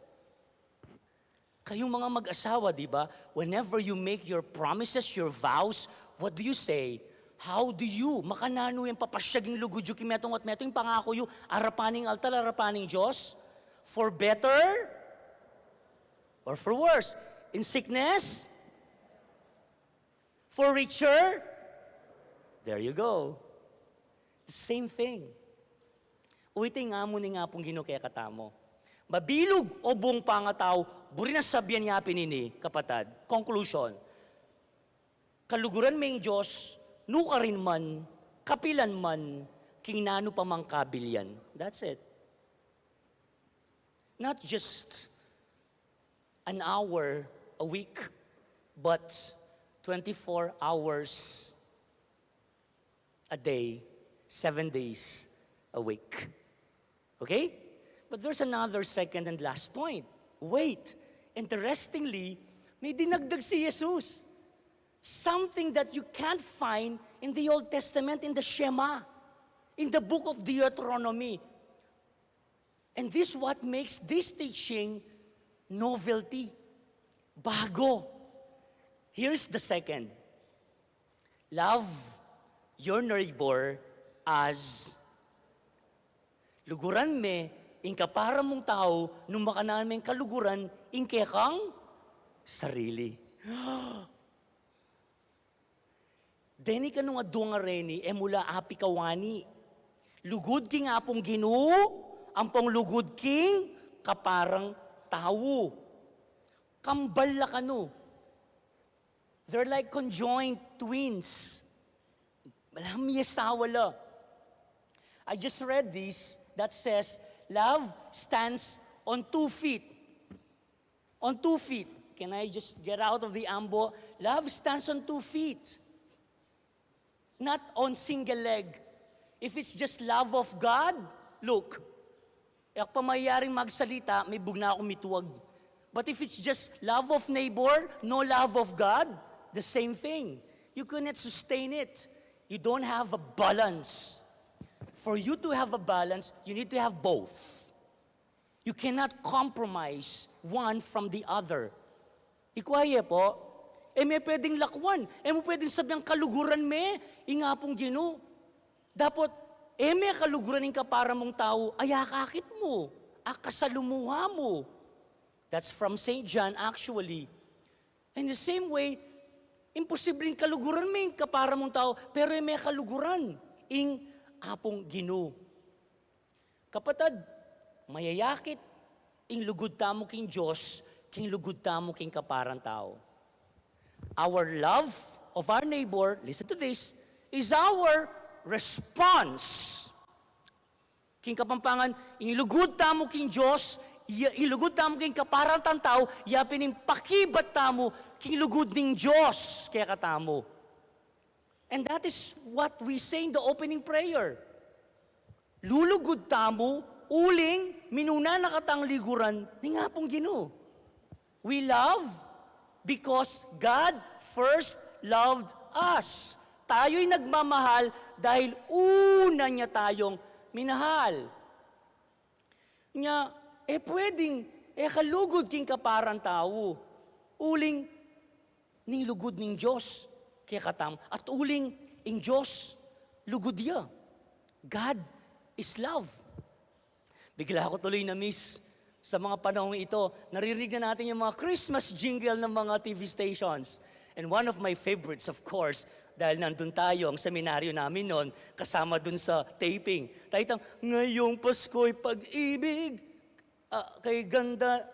Kayong mga mag-asawa, di ba? Whenever you make your promises, your vows, what do you say? How do you, makanano yung papasyaging lugudyo kimetong at metong pangako yu, arapaning altar, arapaning Diyos, for better or for worse, in sickness, for richer, there you go. The same thing. Uwiting nga mo ni nga pong Ginoo kaya katamo. Mabilog o buong pangataw, buri na sabihan niya pinini, kapatad. Conclusion. Kaluguran may Diyos, nuka rin man, kapilan man, kinano pa mang kabilyan. That's it. Not just an hour a week, but 24 hours a day, 7 days a week. Okay? But there's another second and last point. Wait. Interestingly, may dinagdag si Jesus. Something that you can't find in the Old Testament, in the Shema, in the book of Deuteronomy. And this what makes this teaching novelty. Bago. Here's the second. Love your neighbor as luguran me, inka para mong tao, nung makanaan may kaluguran, inke kang sarili. Deni ka nung adunga reni, mula api kawani. Lugod king apong Ginoo, ampong lugod king kaparang tao. Kambal la kanu. They're like conjoined twins. Malam yesawala. I just read this that says, love stands on 2 feet. On 2 feet. Can I just get out of the ambo? Love stands on 2 feet. Not on single leg. If it's just love of God, look, yak pamayaring magsalita, may bugna akong mituwag. But if it's just love of neighbor, no love of God, the same thing. You cannot sustain it. You don't have a balance. For you to have a balance, you need to have both. You cannot compromise one from the other. Ikwaye po, may pwedeng lakwan. Mo pwedeng sabihan kaluguran me, inga pong Ginoo. Dapat, may kaluguran ng kapara mong tao, ayakakit mo, akasalumuha mo. That's from St. John actually. In the same way, imposibleng kaluguran may kapara mong tao, pero may kaluguran ing apong Ginoo. Kapatad, mayayakit ing lugod tamo king Diyos, king lugod tamo king kaparang tao. Our love of our neighbor, listen to this, is our response. King Kapampangan, ing lugod tamo king Diyos, ilugod tamo king kaparang tao, yapin ing pakibat tamo king lugod ning Diyos kaya katamo. And that is what we say in the opening prayer. Lulugod tamo, uling, minuna nakatang liguran, ni nga pong Ginoo. We love because God first loved us. Tayo'y nagmamahal dahil una niya tayong minahal. Nya, pwedeng, kalugod king kaparang tao. Uling, ning lugod ning Diyos. Kaya katam, at uling ing Diyos, lugod ya. God is love. Bigla ako tuloy na miss sa mga panahon ito. Naririnig na natin yung mga Christmas jingle ng mga TV stations. And one of my favorites, of course, dahil nandun tayo, ang seminaryo namin noon, kasama dun sa taping. Tayo ngayong Pasko'y pag-ibig, kay ganda,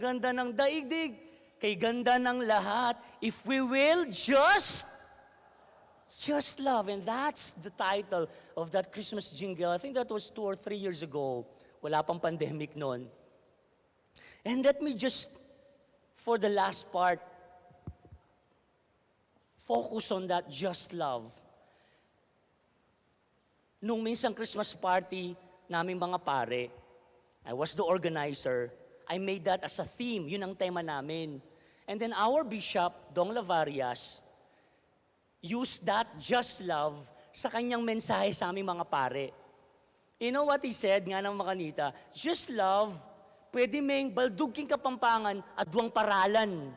ganda ng daigdig, kay ganda ng lahat, if we will just love. And that's the title of that Christmas jingle. I think that was 2 or 3 years ago. Wala pang pandemic noon. And let me just, for the last part, focus on that just love. Nung minsan Christmas party naming mga pare, I was the organizer. I made that as a theme. Yun ang tema namin. And then our bishop, Dong Lavarias, used that just love sa kanyang mensahe sa aming mga pare. You know what he said nga ng makanita? Just love, pwede may baldug king Kapampangan at duwang paralan.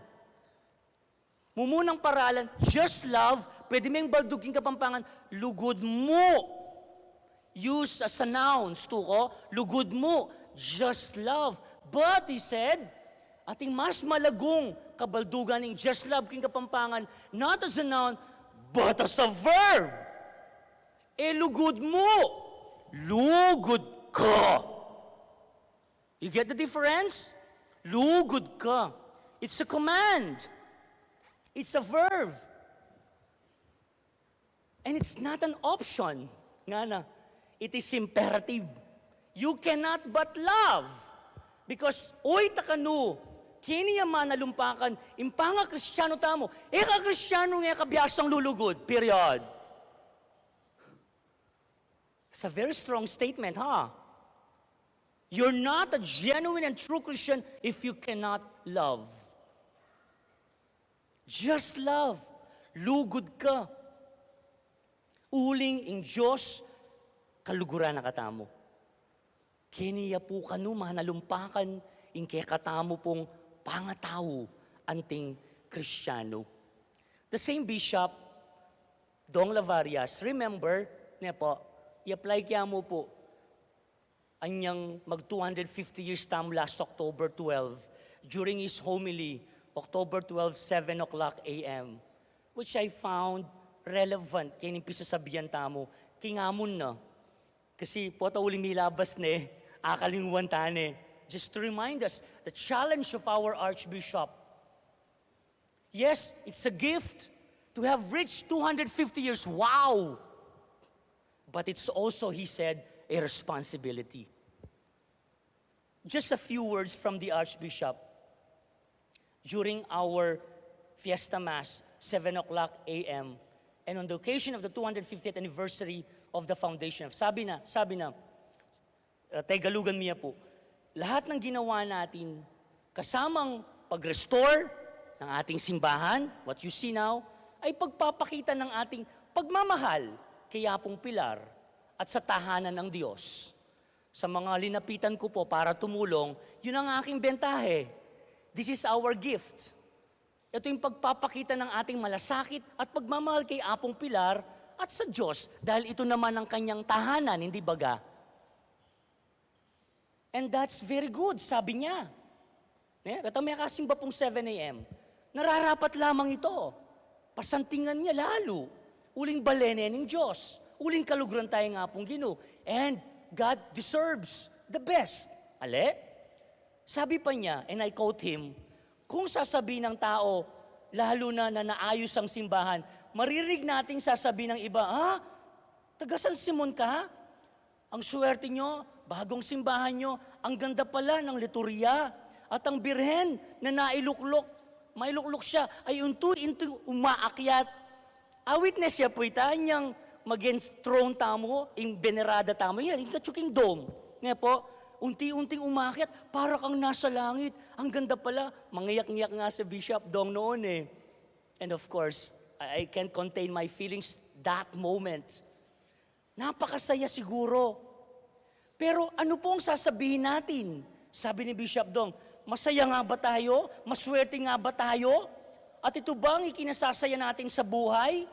Mumunang paralan, just love, Pwede mo yung baldog king Kapampangan, lugod mo. Use as a nouns, tuko, lugod mo. Just love. But, he said, ating mas malagong kabaldugan ng just love king Kapampangan, not as a noun, but as a verb. Lugod mo. Lugod ka. You get the difference? Lugod ka. It's a command. It's a verb. And it's not an option. Nga na. It is imperative. You cannot but love. Because, oy takanu, kini yaman na lumpakan, impanga Kristiyano tamo, ka Kristiyano nga kabiyasang lulugod. Period. It's a very strong statement, huh? You're not a genuine and true Christian if you cannot love. Just love. Lugod ka. Uling in Diyos, kaluguran na katamo. Kiniya po kanu mahanalumpakan in kaya katamo pong pangataw anting Kristiyano. The same bishop, Dong Lavarias, remember, niya po, i-apply kaya mo po, anyang mag-250 years tam last October 12, during his homily, October 12, 7 o'clock a.m., which I found relevant kaya nimpisa sabihan tamo, kingamon na. Kasi po uling milabas ne, akalingwan tane. Just to remind us, the challenge of our Archbishop. Yes, it's a gift to have reached 250 years. Wow! But it's also, he said, a responsibility. Just a few words from the Archbishop. During our Fiesta Mass, 7 o'clock a.m., and on the occasion of the 250th anniversary of the foundation of, sabi na, Tagalugan niya po, lahat ng ginawa natin, kasamang pag-restore ng ating simbahan, what you see now, ay pagpapakita ng ating pagmamahal kay Apong Pilar at sa tahanan ng Diyos. Sa mga linapitan ko po para tumulong, yun ang aking bentahe. This is our gift. Ito yung pagpapakita ng ating malasakit at pagmamahal kay Apong Pilar at sa Diyos dahil ito naman ang kanyang tahanan, hindi baga? And that's very good, sabi niya. Kata may kasimba pong 7 a.m. Nararapat lamang ito. Pasantingan niya lalo. Uling balene ng Diyos. Uling kalugran tayo nga pong Ginoo. And God deserves the best. Ale? Sabi pa niya, and I quote him, kung sasabihin ng tao, lalo na naayos ang simbahan, maririg nating sasabihin ng iba, taga San Simon ka? Ang swerte nyo, bagong simbahan nyo, ang ganda pala ng liturya. At ang birhen na mailuklok siya, ay unto umaakyat. Witness siya po itanyang mag-against throne tamo, yung venerada tamo, yan, yung katsuking dome. Nga po, unti-unting umakyat, para kang nasa langit. Ang ganda pala, mangiyak-ngiyak nga sa Bishop Dong noon eh. And of course, I can't contain my feelings that moment. Napakasaya siguro. Pero ano pong sasabihin natin? Sabi ni Bishop Dong, masaya nga ba tayo? Maswerte nga ba tayo? At ito bang ikinasasaya natin sa buhay?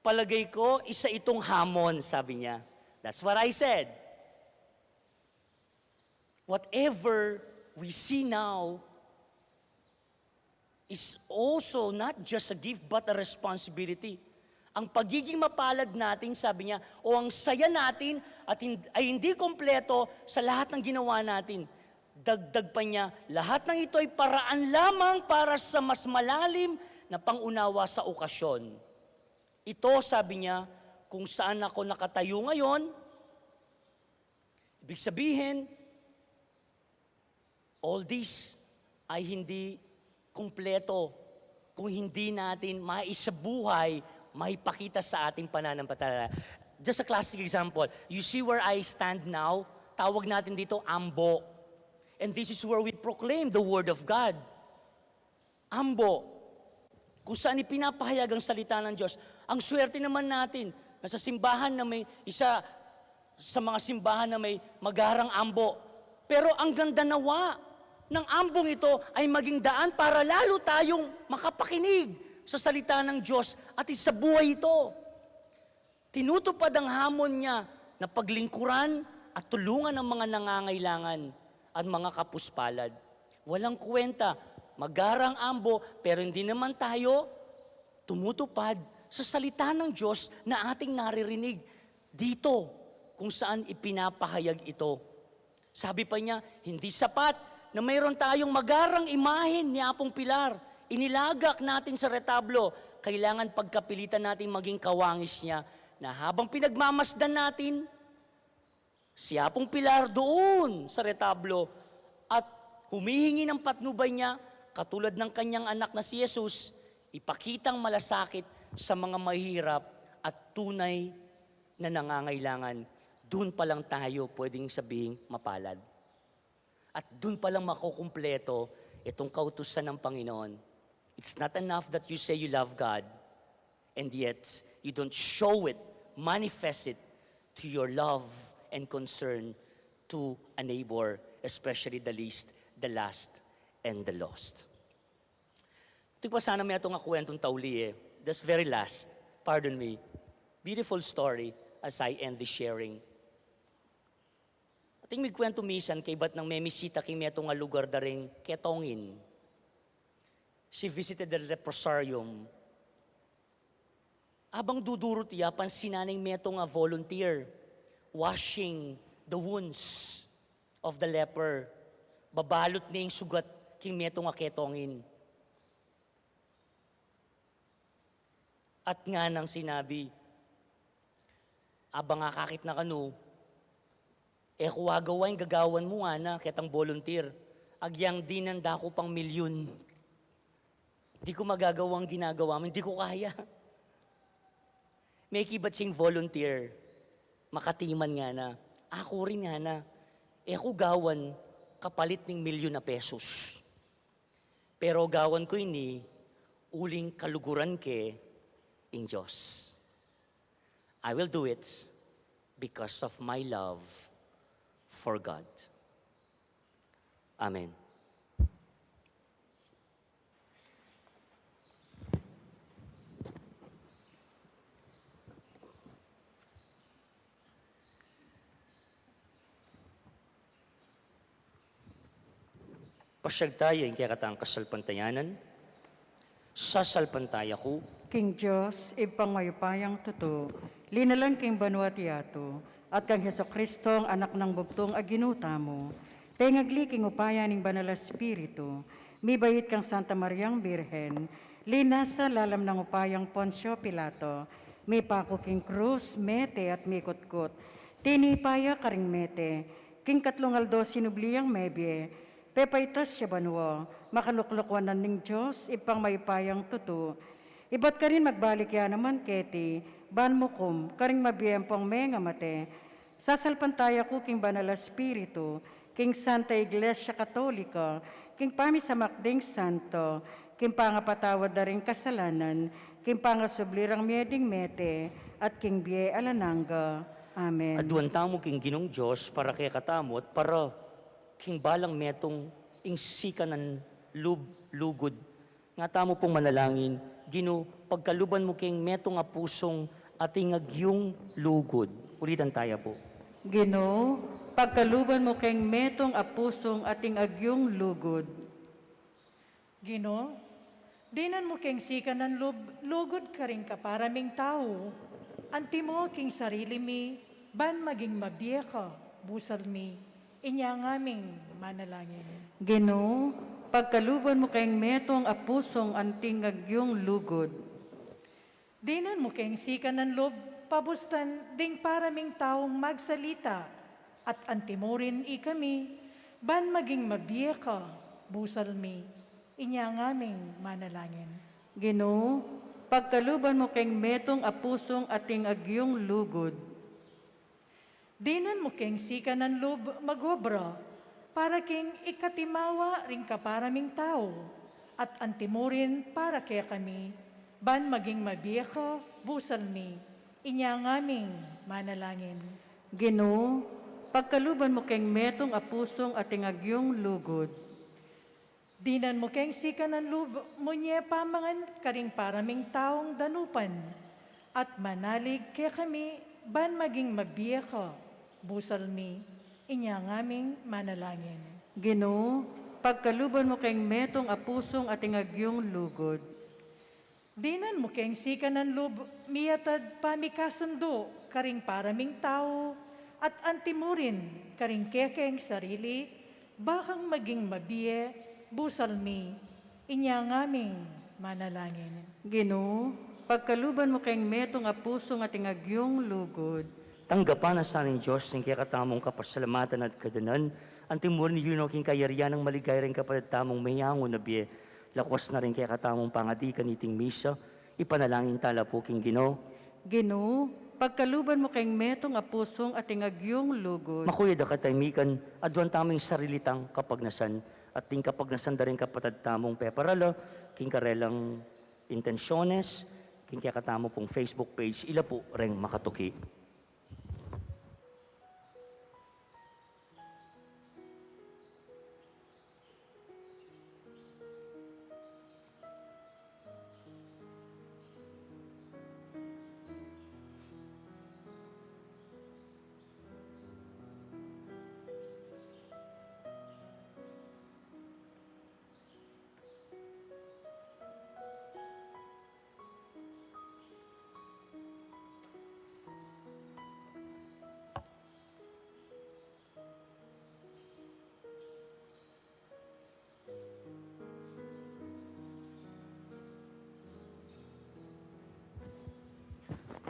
Palagay ko, isa itong hamon, sabi niya. That's what I said. Whatever we see now is also not just a gift but a responsibility. Ang pagiging mapalad natin, sabi niya, o ang saya natin ay hindi kompleto sa lahat ng ginawa natin. Dagdag pa niya, lahat ng ito ay paraan lamang para sa mas malalim na pangunawa sa okasyon. Ito, sabi niya, kung saan ako nakatayo ngayon, ibig sabihin, all this ay hindi kumpleto kung hindi natin maisabuhay, maipakita sa ating pananampalataya. Just a classic example. You see where I stand now? Tawag natin dito, ambo. And this is where we proclaim the Word of God. Ambo. Kung saan ipinapahayag ang salita ng Diyos. Ang swerte naman natin, na sa simbahan na may isa sa mga simbahan na may magarang ambo. Pero ang ganda nawa ng ambong ito ay maging daan para lalo tayong makapakinig sa salita ng Diyos at sa buhay ito. Tinutupad ang hamon niya na paglingkuran at tulungan ang mga nangangailangan at mga kapuspalad. Walang kwenta, magarang ambo, pero hindi naman tayo tumutupad sa salita ng Diyos na ating naririnig dito kung saan ipinapahayag ito. Sabi pa niya, hindi sapat na mayroon tayong magarang imahen ni Apong Pilar. Inilagak natin sa retablo. Kailangan pagkapilitan natin maging kawangis niya na habang pinagmamasdan natin, si Apong Pilar doon sa retablo at humihingi ng patnubay niya, katulad ng kanyang anak na si Jesus, ipakitang malasakit sa mga mahirap at tunay na nangangailangan. Doon pa lang tayo pwedeng sabihing mapalad. At doon pa lang makukumpleto itong kautusan ng Panginoon. It's not enough that you say you love God and yet you don't show it, manifest it to your love and concern to a neighbor, especially the least, the last, and the lost. Ito pa sana may itong kwentong tauli This very last, pardon me, beautiful story as I end the sharing. Ating may kwento misan kay ba't nang may misita kay may itong lugar da ring Ketongin. She visited the leprosarium. Abang dudurot iya, pansinanay may itong volunteer washing the wounds of the leper. Babalot niya yung sugat king may itong Ketongin. At nga nang sinabi, abang akakit na kanu, kuwagawa yung gagawan mo nga na, ketang volunteer. Agyang dinanda ko pang milyon. Di ko magagawang ginagawa mo, hindi ko kaya. May kibat siyang volunteer, makatiman nga na, ako rin nga na, ko gawan kapalit ng milyon na pesos. Pero gawan ko ini, uling kaluguran ke in Diyos. I will do it because of my love for God. Amen. Pasyag tayo yung kaya katang kasalpantayanan. Sasalpantaya ko. King Diyos, ipangayupayang tuto, linalang king Banuat Yato, at kang Heso Kristo, ang anak ng bugtong aginuta mo. Tengagli king upaya ning Banal Espiritu, mibayit kang Santa Mariang Birhen, linasa lalam ng upayang Poncio Pilato, may pako king krus, mete at mikutkot, tinipaya karing mete, king katlong aldo sinubliyang mebye, pepaitas siya banwo, makaluklukwanan ning Diyos, ipang maypayang tuto. Iba't ka rin magbalik ya naman keti, ban mo kum, karing mabiyempong menga mate, sasalpantaya ko king Banal Espiritu, king Santa Iglesia Katolika, king pamisamakding santo, king pangapatawad da ring kasalanan, king pangasublirang mieding mete, at king biye alananga. Amen. Aduan tamo king Ginong Diyos para kay katamot, para king balang metong insikanan lugod. Nga tamo pong manalangin, Gino, pagkaluban mo king metong apusong ating agyong lugod. Ulitan tayo po. Gino, pagkaluban mo king metong apusong ating agyong lugod. Gino, dinan mo king sikanan lugod ka rin kaparaming tao, anti mo king sarili mi, ban maging mabiya ka, busal mi, inya ngaming manalangin. Gino, pagkaluban mo kayong metong apusong anting agyong lugod. Dinan mo king sikanan pabustan ding paraming taong magsalita, at anti mo rin ikami, ban maging mabiya ka, busal mi, inya ngaming manalangin. Gino, pagkaluban mo kayong metong apusong ating agyong lugod. Dinan mo king sikanan magobra, para king ikatimawa ring kaparaming tao, at antimurin para kaya kami, ban maging mabiya ka, busal mi, inya ngaming manalangin. Gino, pagkaluban mo kayong metong apusong ating agyong lugod. Dinan mo keng sika ng lub mo niya pamangan karing paraming taong danupan, at manalig kaya kami ban maging mabiya ka, busal mi, inya ngaming manalangin. Ginoo, pagkaluban mo keng metong apusong at ingagyong lugod. Dinan mo keng sika ng lub miyatad pamikasundo karing paraming tao at antimurin karing kekeng sarili, bakang maging mabiye, busal mi, inya ngaming manalangin. Ginoo, pagkaluban mo keng metong apusong at ingagyong lugod. Tanggapan na sa ng Diyos ng kaya katamong kapasalamatan at kadanan, ang timur ni Yuno king kayarian ng maligay rin kapalit tamong mayango na biye, lakwas na rin kaya katamong pangadikan iting misa, ipanalangin tala po king Ginoo. Ginoo, pagkaluban mo keng metong apusong at ingagyong lugod. Makuyad ka taimikan, adwan taming sarilitang kapagnasan, at ting kapagnasan da rin kapatad tamong peparala, king karelang intensyones, king kaya katamo pong Facebook page, ila po rin makatuki.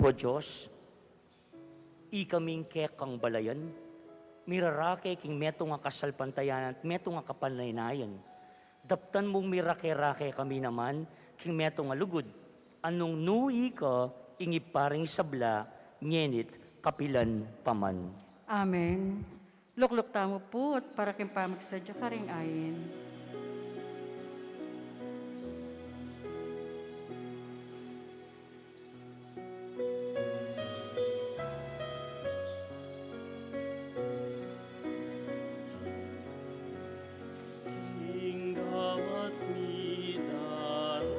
O Diyos, ikaming kekang balayan, mirarake king meto nga kasalpantayan at meto nga kapanaynayan. Daptan mong mirake-rake kami naman, king meto nga lugod. Anong nui ka, ingiparing sabla, nyenit, kapilan paman. Amen. Lukluk tamo po at para kang pamagsadya ka ring ayin. Hinggawat mi daralami,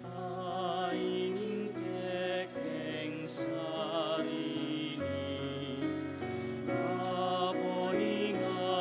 aing kekeng sarili, aboninga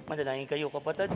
Manalangin kayo, kapatid.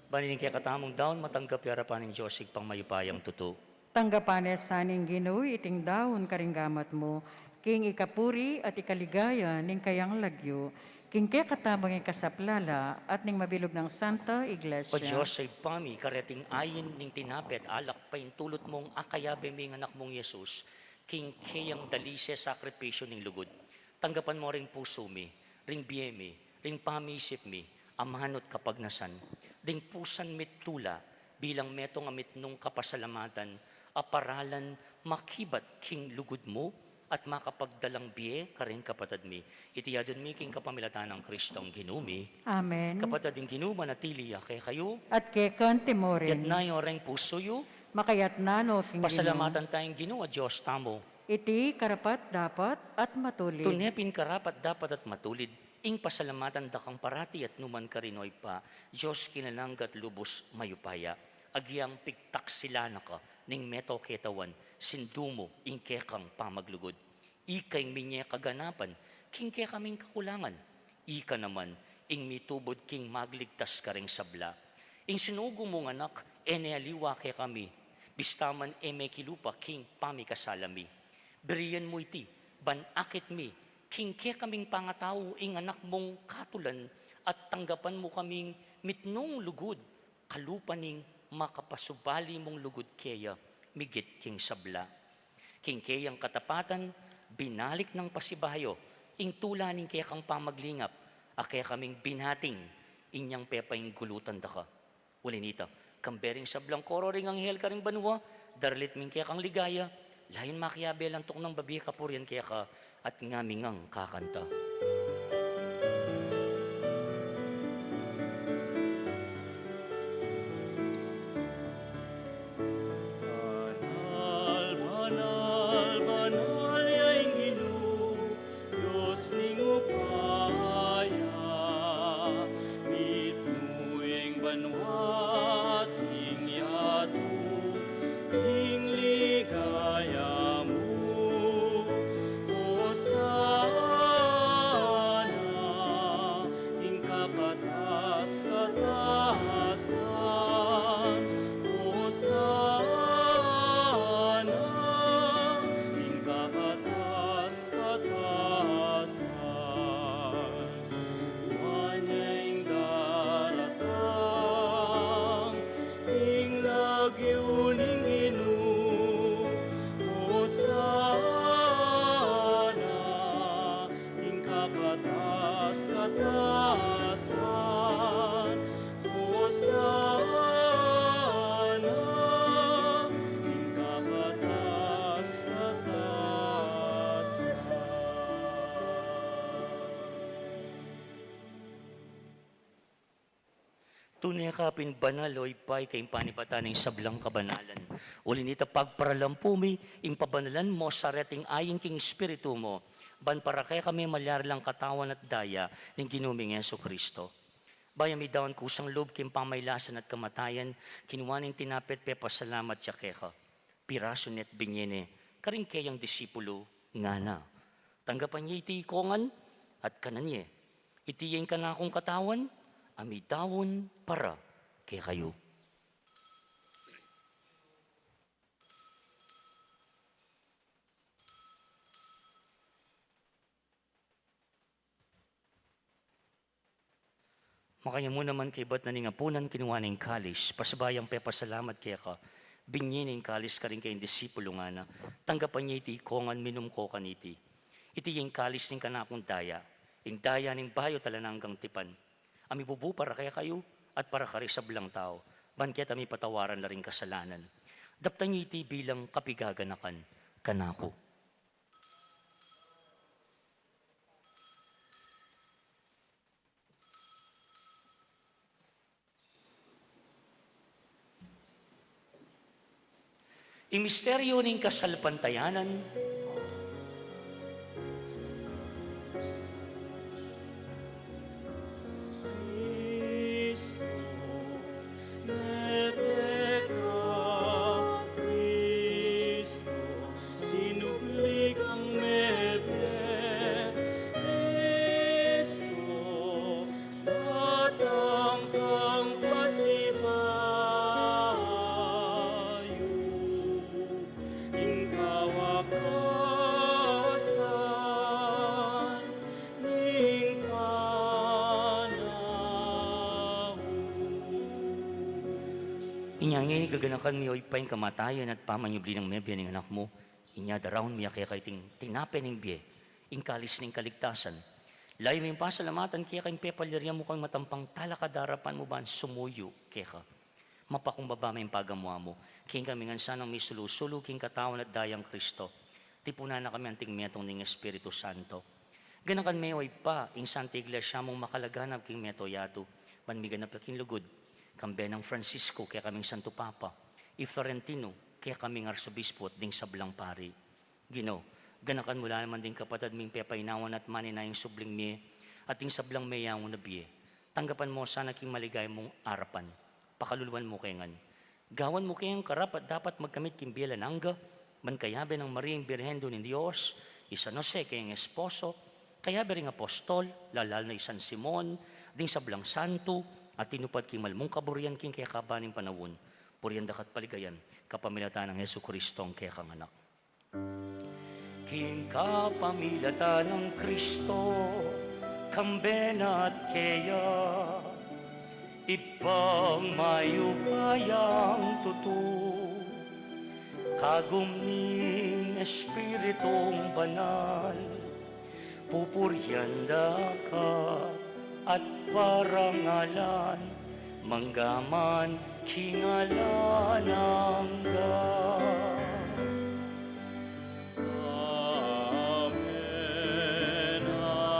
Banilin kaya katamong daon, matanggap yarapan ng Diyos, pang mayupayang tuto. Tanggapan saning Ginoo iting daon karinggamat mo, king ikapuri at ikaligaya ning kayang lagyo, king kaya katabang ikasaplala at ning mabilog ng Santa Iglesia. O Diyos ay pami, kareting ayin ning tinapet, alak paintulot mong akayabe ming anak mong Yesus, king kayang dalise sakripisyo ning lugod. Tanggapan mo ring puso mi, ring biyemi, ring pamisip mi, amanot kapag nasan, ding pusan mit tula, bilang metong amit nung kapasalamatan, aparalan makibat king lugod mo, at makapagdalang biye karing kapatid mi. Itiyadon mi king kapamilatan ng Kristong ginumi. Amen. Kapatid ng ginuma natili kay kayo, At kay kanti mo yat rin, na yung reng puso yu, makayat nano king pasalamatan tayong ginoo, Diyos tamo. iti karapat dapat at matulid. Tunepin karapat dapat at matulid, ing pasalamatan dakang parati at numan karinoy pa, Diyos kinalanggat lubos mayupaya. Agyang piktak sila na ka, ning meto ketawan, sindumo, ing kekang pamaglugod. Ikay minye kaganapan, king ke kaming kakulangan. Ika naman, ing mitubod king magligtas ka ring sabla. Ing sinugo mong anak, enealiwa ke kami, bistaman eme kilupa, king pamikasalami. Beriyan mo iti, banakit mi, king ke kaming pangatao, ing anak mong katulan, at tanggapan mo kaming mitnong lugod, kalupaning makapasubali mong lugod keya, migit king sabla. King keyang katapatan, binalik ng pasibayo, ing tulaning kaya kang pamaglingap, kaya kaming binating, inyang pepaing gulutan da ka. Ulinita, kambering sablang koro ring anghel ka ring banwa, darlit ming kaya kang ligaya, lain makiabe lang tok ng babi kapuryan kaya ka, at ngamingang kakanta. Tunay kapin banaloy pa'y kayong panipatan ng sablang kabanalan. Ulinita pagparalampumi, impabanalan mo sa reting ayin king espiritu mo, ban para kaya kami malyar lang katawan at daya ng ginuming Yeso Kristo. Bayami daon kusang loob kim pamaylasan at kamatayan, kinuwaning tinapit pe pasalamat siya keka. Piraso net binyene, karing kayang disipulo, nga na. Tanggapan niya iti ikongan at kananye. Itiyen ka na akong katawan, amidawon para kay kayo. Makanya mo naman kay ba't na ningapunan kinuha ng kalis, pasabayang pepasalamat kaya ka, binyin ng kalis ka rin kayong disipulo nga na, tanggapan niya iti kongan minum ko kaniti. Iti yung kalis ng kanakong daya, yung daya ng bayo talananggang tipan. Ami bubu para kaya kayo at para kari sa bilang tao. Banket ami patawaran na rin kasalanan. Daptan niyo iti bilang kapigaganakan, kanako. Imisteryo ning kasalpantayanan, Inya ngayon gaganakan mi oy paing kamatayan at pamanyubli ng mebya ng anak mo. Inya darawon mi kaya kay tinapen ng biye. Ingkalis ng kaligtasan. Layo mi pasalamatan kaya kay pepalirya mo kang matampang talakadarapan mo ba sumuyo kaya ka. Mapakumbaba may pagamuha mo. King kami nga sanang may sulusulo king katawan at dayang Kristo. Tipunan na kami anting metong ng Espiritu Santo. Ganakan may oy pa ing Santa Iglesia mong makalaganap king meto yato. Manmiganap laking lugod. Kambe ng Francisco, kaya kaming Santo Papa. Florentino, kaya kaming Arsobispo at ding sablang pari. Gino, ganakan mula naman din kapatid ming pepainawan at maninayang subling mi at ding sablang mayang na biye. Tanggapan mo sana king maligay mong arapan. Pakaluluan mo kayangan. Gawan mo kayang karapat dapat magkamit king biela nangga, man kayabe ng Mariang Birhendo ni Diyos, isa no se kayang esposo, kayabe ring apostol, lalal na isan Simon, ding sablang santo, at tinupad king malmong kaburian king kaya kabaning panawon, puriyan dakat paligayan, kapamilatan ng Yesu Kristo ang kaya kang anak. King kapamilatan ng Kristo, kambena at kaya, ipang mayupayang tutu, kagumning Espiritong banal, pupuryan ka at parangalan, manggaman kingalan ang Amen, Amen, Amen, Amen,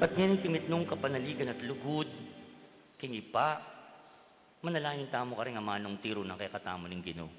At ngayon kimit nung kapanaligan at lugod, king ipa, manalangin tamo ka rin nga manong tiro na kaya katamo ng Ginoo.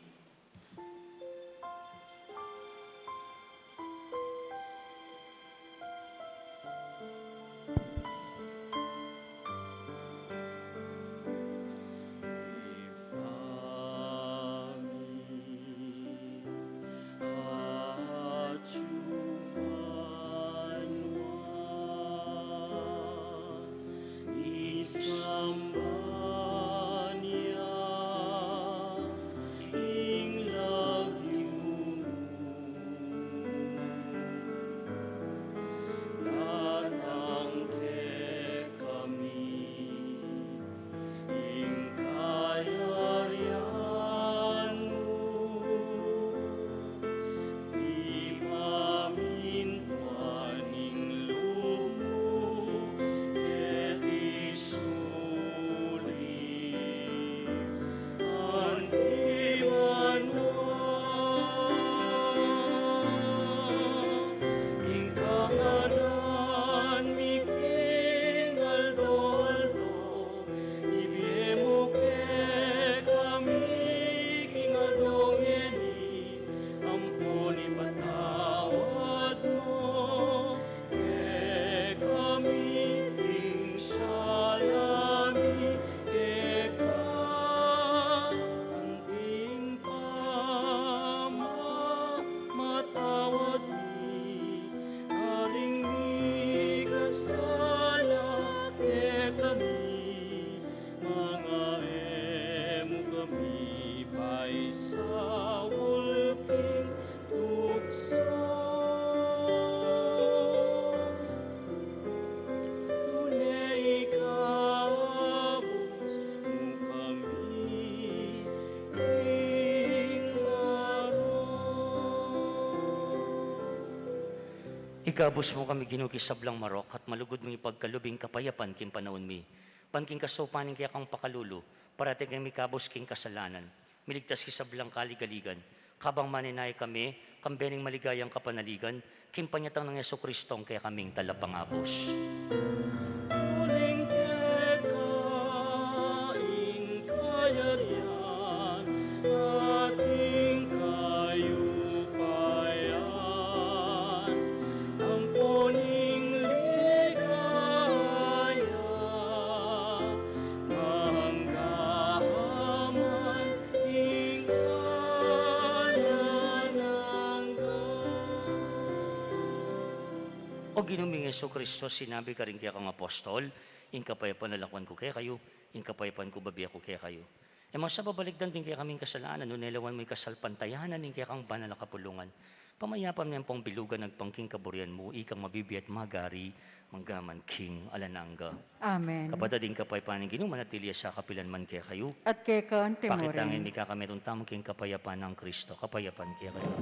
Ikabos mo kami Ginoo sablang marok at malugod mong ipagkalubing kapayapan king Panaun mi. Panking kasopaning kaya kang pakalulo, parati kami kabos king kasalanan. Miligtas kisablang kaligaligan. Kabang maninay kami, kambening maligayang kapanaligan, king panyatang ng Yesu Kristong kaya kaming talapangapos. O Ginoong Hesus Kristo, sinabi ka rin kaya kang apostol, in kapayapan nalakwan ko kaya kayo, in kapayapan ko babiya ko kaya kayo. E mga sa babaligdan din kaya kaming kasalanan, no nelawan mo'y kasalpantayanan, din kaya kang banal na kapulungan. Pamayapam niyan pong bilugan nagpangking kaburian mo, ikang mabibiyat magari, manggaman king alananga. Amen. Kapatading kapaypaning Ginoo, manatili sa kapilan man kaya kayo. At kay ka ang Pakitangin timorin. mi kakameron tamang king kapayapan ng Kristo, kapayapan kaya kayo.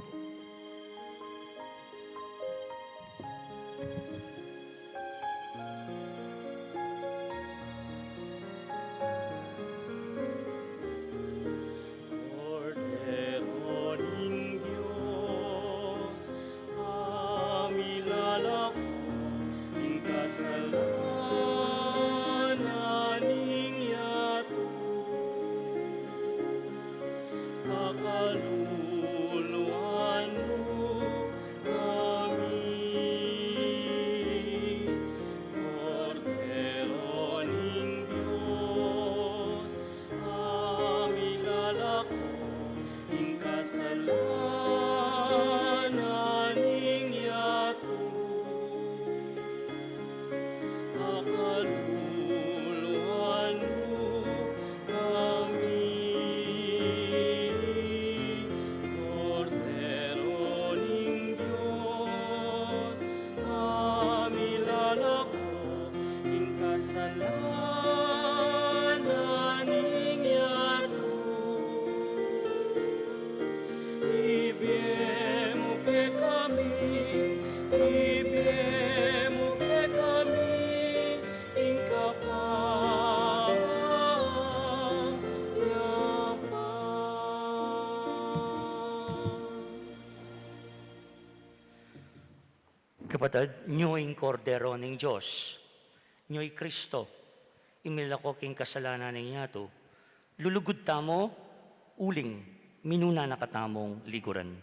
Cordero ning Diyos, amilalako, ning kasalanan ning yato. Pakaluluan mo kami. Cordero ning Diyos, amilalako, ning kasalanan ning yato. Pakaluluan mo kami. Cordero ning Diyos, amilalako, ning kasalanan ning yato. Ibiyemo ke kami, ibiyemo ke kami, ing kapapyapan. Kapatid, nyo'ing kordero ng Diyos, nyo'y Kristo, imilako king kasalanan ng yato, lulugod tamo, uling, minuna nakatamong liguran,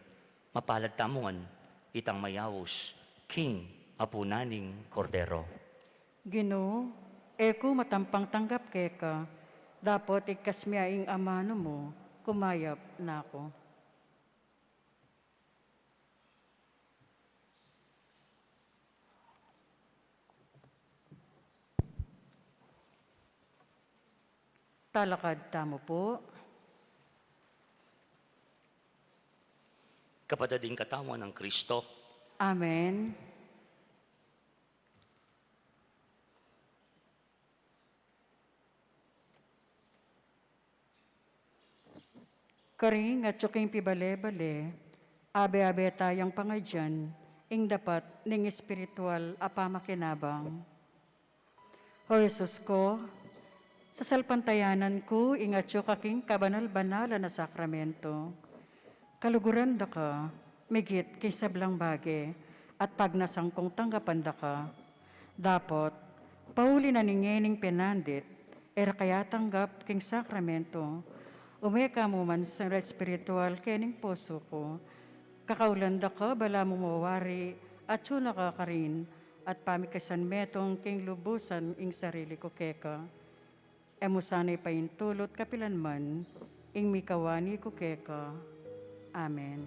mapalad tamongan, itang mayawos, king, apunaning kordero. Ginoo, eko matampang tanggap kay ka. Dapat ikasmiyaing amano mo, kumayap na ako. Talakad tamo po. Kapatading katamo ng Kristo, Amen. Karing at tsuking pibale-bale, abe-abe tayang pangadyan, ing dapat ning espiritual apamakinabang. O Jesus ko, sa salpantayanan ko, ingatyo kaking kabanal-banala na sakramento. Kaluguran da ka, migit kay sablang bage, at pagnasang kong tanggapan da ka. Dapot, pauli na ningening penandit, era kaya tanggap king sakramento, umeka mo man sa espiritual kening puso ko. Kakaulan da ka, bala mo mawari, at yun nakakarin, at pamikasan metong king lubusan ing sarili ko keka. Emo sana'y paintulot kapilan man, ing mikawani ko keka. Amen.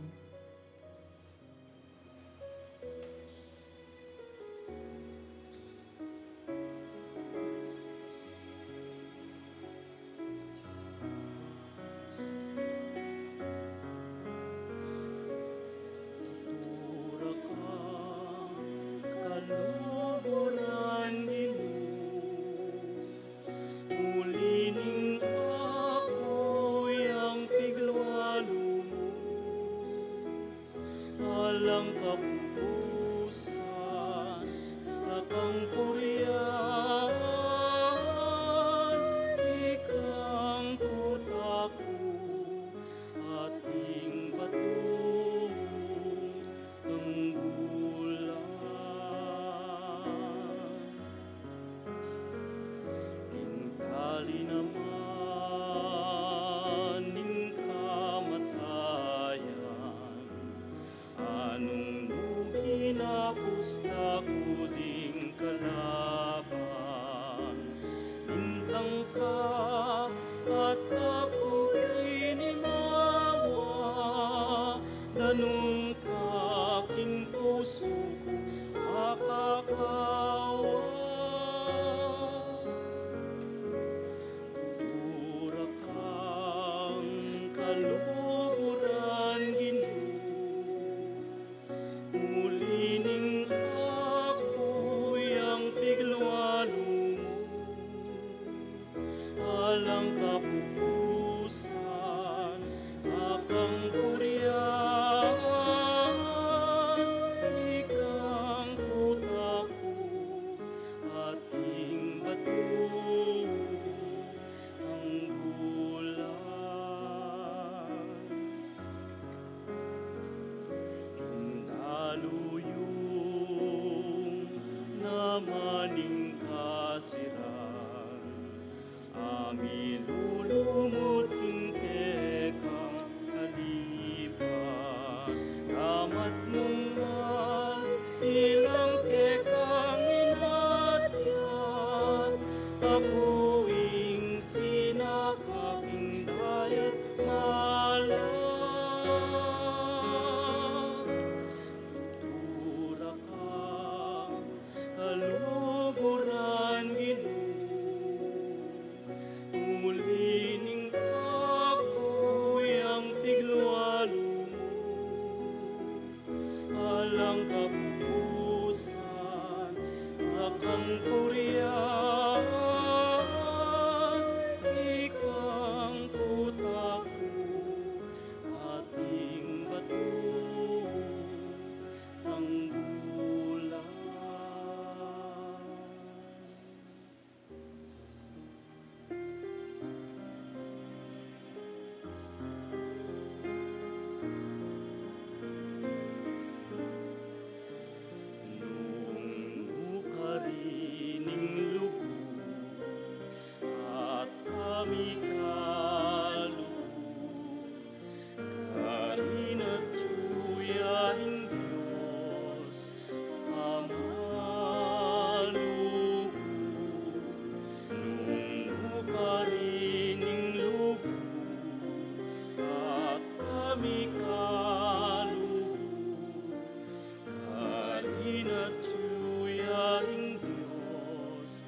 Tura ka, kaluguran ulining ako yang piglualo mo, alang kapupusan, akang purihan, ikang kutako, ating batong panggulan. Kintali naman ning kamatayan, anong nugi na pusta ko ding kalaban. Lintang ka at ako inimawa, danong kaking puso ko, kawa. Tutura kang kaluguran, Ginoo. Mulining ako'y ang piglualo mo. Alang kapupusan, akang purihan, ikang kutako, ating bato, ang bulan. Kindaluyong namaning kasiran, amin lulumot kingkekang halipan. Kamat mong ilang kekang inatyat, akuing sinakaking dayat malat. Tutura ka, kaluguran, Ginoo. Mulining ako'y ang piglualo mo. Alang kapupusan, akang purihan, ikang kutako, ating bato, tanggulan. Nung nukarining lugo at kami kalugod, karinat yuyaing Diyos amalugod. Nung nukarining lugo at kami kalugod, karinat yuyaing Diyos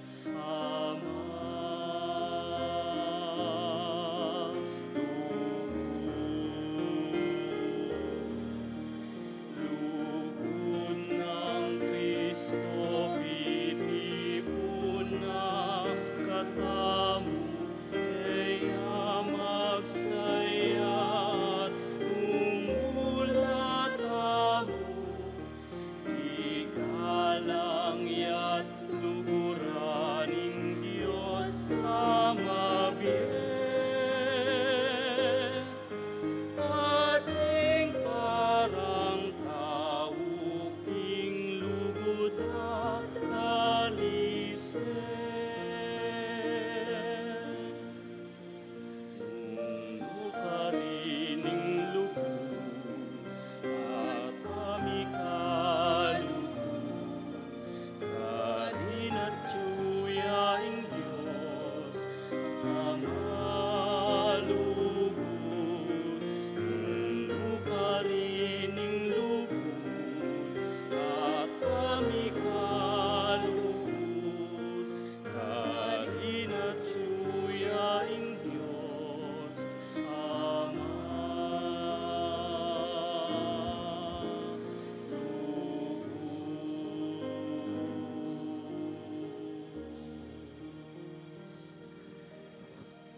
lugod ng Kristo, pitipon na katamu, kaya magsaya at tumulat amo. Igalang ya't luguraning Diyos amabiyen, ating parang tao king lugod at alisen. Nung nukarining lugod at kami kalugod, karinat yuyaing Diyos amalugod. Nung nukarining lugod at kami kalugod, karinat yuyaing Diyos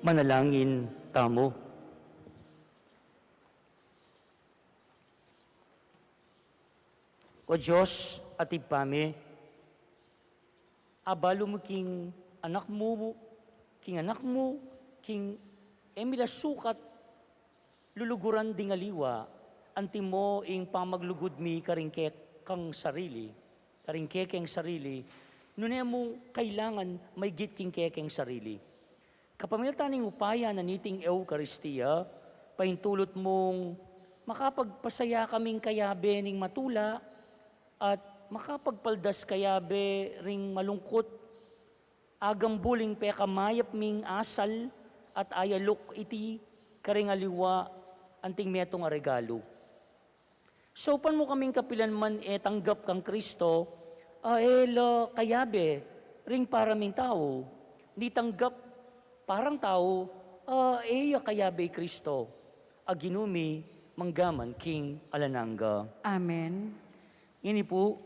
Manalangin tamo. O Diyos at ipame, abalo mo king anak mo, king Emila sukat, luluguran dingaliwa, anti mo ing pamaglugod mi karingkek kang sarili, karingkekeng sarili, nunay mo kailangan may git king kekeng sarili. Kapamiltaning upaya na niting Eucharistia, paintulot mong makapagpasaya kaming kayabe ning matula at makapagpaldas kayabe ring malungkot, agambuling pe kamayap ming asal at ayalok iti karingaliwa anting metong a regalo. So pan mo kaming kapilan man tanggap kang Kristo Lo kayabe, ring paraming tao, ni tanggap parang tao, kayabe Kristo, aginumi, manggaman, king alananga. Amen. Ini po,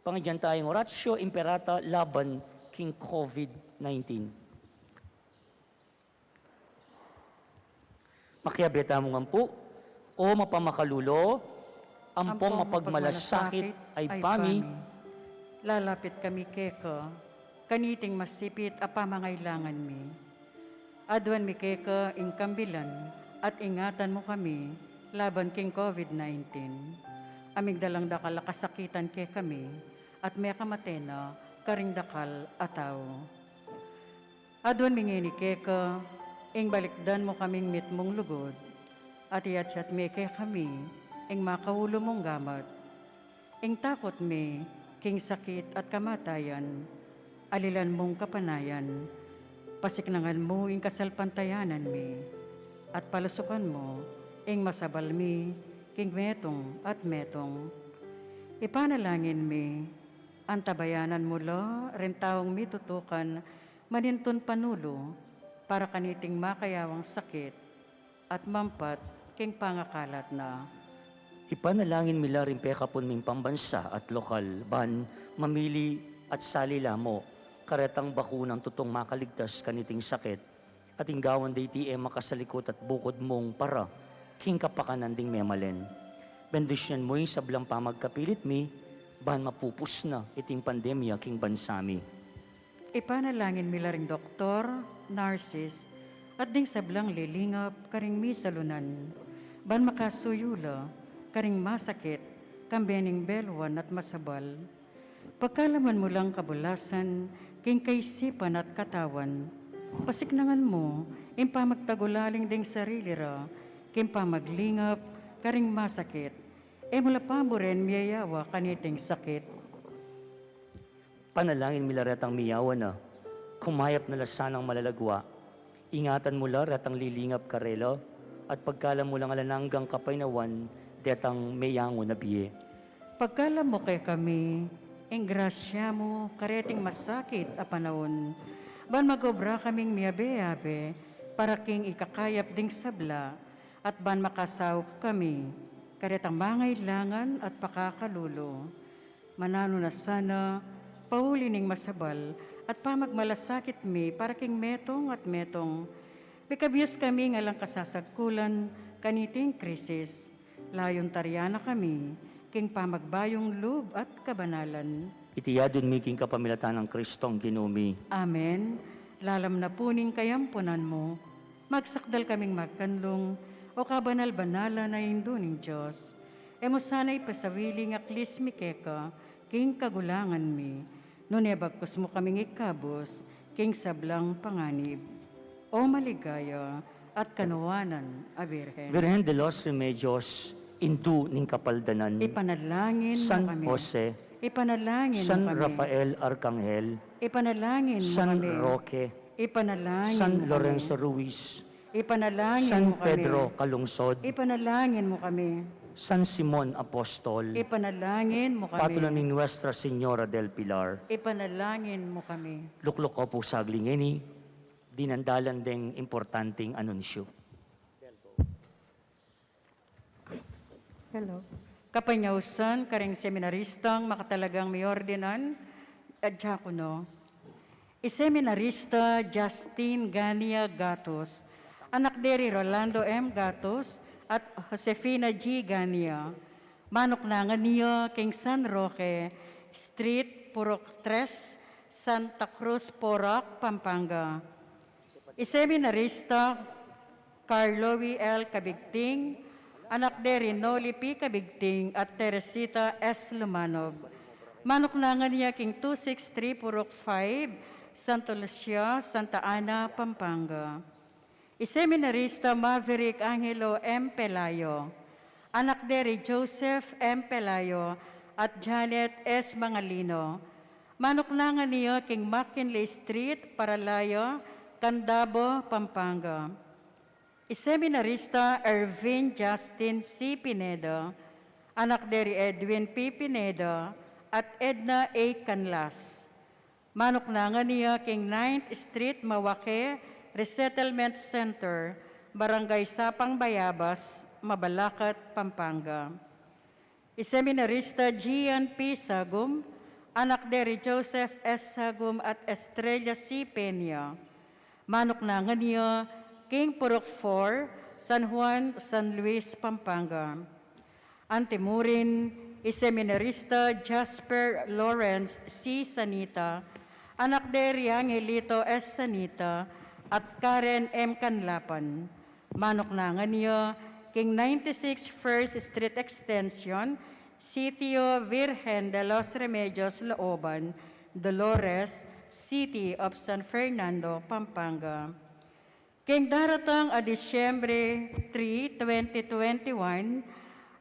pangidyan tayong oratio imperata laban king COVID-19. Makiabeta mo nga po, o mapamakalulo, ampong mapagmalasakit ay pami, Lalapit kami keko, kaniting masipit apamangailangan mi. Adwan mi keko ing kambilan at ingatan mo kami laban king COVID-19. Aming dalang dakal kasakitan ke kami at may kamatena karing dakal ataw. Adwan mi ngini keko, ing balikdan mo kaming mitmong lugod at iyatsat mi ke kami ing makaulo mong gamat. Ing takot mi, king sakit at kamatayan, alilan mong kapanayan, pasiknangan mo ing kasalpantayanan mi, at palusukan mo, ing masabal mi, king metong at metong. Ipanalangin mi, antabayanan mo lo, rin taong mitutukan, manintun panulo, para kaniting makayawang sakit, at mampat, king pangakalat na. Ipanalangin mila rin pekapon ming pambansa at lokal, ban, mamili at salila mo, karetang bakunang tutong makaligtas kaniting sakit, at inggawan dayti makasalikot at bukod mong para, king kapakanan ding memalen. Bendisyon mo yung sablang pamagkapilit mi, ban mapupus na iting pandemya king bansami. Ipanalangin mila ring doktor, nurses, at ding sablang lilingap karing misalunan, ban makasuyula, karing masakit, kambening belwan at masabal. Pagkalaman mo lang kabulasan, king kaisipan at katawan, pasiknangan mo, ing pamagtagulaling ding sarili ra, king pamaglingap, karing masakit, mula pa mo rin miyayawa kaniting sakit. Panalangin mila retang miyawa na, kumayap na lasanang malalagwa, ingatan mo la retang lilingap karelo, at pagkalam mo lang alananggang kapaynawan, detang mayango na biye. Pagkalam mo kay kami, ing grasya mo, kareting masakit a Panaun, ban magobra kaming miyabe-yabe, para king ikakayap ding sabla, at ban makasawp kami, karetang mangailangan at pakakalulo. Manano na sana, pauli ning masabal, at pamagmalasakit mi, para king metong at metong. Bikabiyos kami nga lang kasasagkulan, kaniting krisis. Layon taryana kami, king pamagbayong loob at kabanalan. Itiyadon mi king kapamilatan ng Kristong ginumi. Amen. Lalam na puning kayampunan mo, magsakdal kaming magkanlong, o kabanal-banala na induning Diyos. Emo sana'y pasawiling aklis mi keka, king kagulangan mi, nunebagkos mo kaming ikabos, king sablang panganib. O maligaya at kanuwanan a Birhen. Virgen de los Remedios, indu ning kapaldanan, Ipanalangin San mo kami. Jose, Ipanalangin San mo kami. Rafael Arcangel, Ipanalangin mo San kami. Roque, Ipanalangin San mo Lorenzo kami. Ruiz, Ipanalangin San mo kami. Pedro Calungsod, Ipanalangin mo kami. San Simon Apostol, Ipanalangin mo kami. patuloy ng Nuestra Señora del Pilar. Ipanalangin mo kami. Luklok ko po sagling ini, dinandalan ding importanteng anunsyo. Hello. Kapanyausan, karing seminaristang makatalagang may ordinan, at diakono. Iseminarista Justin Gania Gatos, anak deri Rolando M. Gatos, at Josefina G. Gania. Manok na nga niyo king San Roque, Street, Purok 3, Santa Cruz, Porac, Pampanga. Iseminarista Carlo L. Cabigting, anak deri Noli P. Cabigting at Teresita S. Lumanog. Manok na nga niya king 263 Purok 5, Santa Lucia, Santa Ana, Pampanga. Iseminarista Maverick Angelo M. Pelayo, anak deri Joseph M. Pelayo at Janet S. Mangalino. Manok na nga niya king McKinley Street, Paralayo, Candabo, Pampanga. Iseminarista Ervin Justin C. Pinedo, anak deri Edwin P. Pinedo, at Edna A. Canlas. Manok na nga niya king 9th Street, Mawake, Resettlement Center, Barangay Sapang Bayabas, Mabalacat, Pampanga. Seminarista Gian P. Sagum, anak deri Joseph S. Sagum at Estrella C. Peña. Manok na nga niya king Purok 4, San Juan, San Luis, Pampanga. Antimurin, Seminarista Jasper Lawrence C. Sanita, anak de Angelito S. Sanita, at Karen M. Canlapan. Manok na nga niya, king 96 First Street Extension, Sitio Virgen de los Remedios, Looban, Dolores, City of San Fernando, Pampanga. King daratang a Disyembre 3, 2021,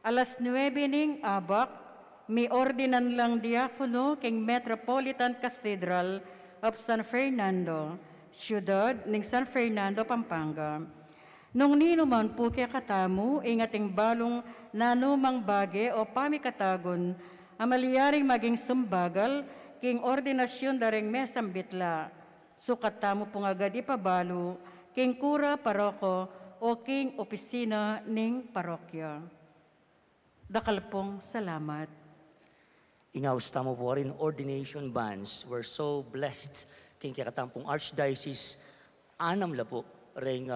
alas 9 ning abak, may ordinan lang diakono king Metropolitan Cathedral of San Fernando, siyudad ning San Fernando, Pampanga. Nung ninuman po kaya katamu, ingating balong nanumang bage o pamikatagon, amaliyaring maging sumbagal, king ordinasyon daring mesang bitla. Sukat tamo po nga gadi pabalo, king kura paroko o king opisina ning parokya. Dakal pong salamat. Ingaus tamo po rin ordination bands. We're so blessed king kikatampong Archdiocese. Anam la po ring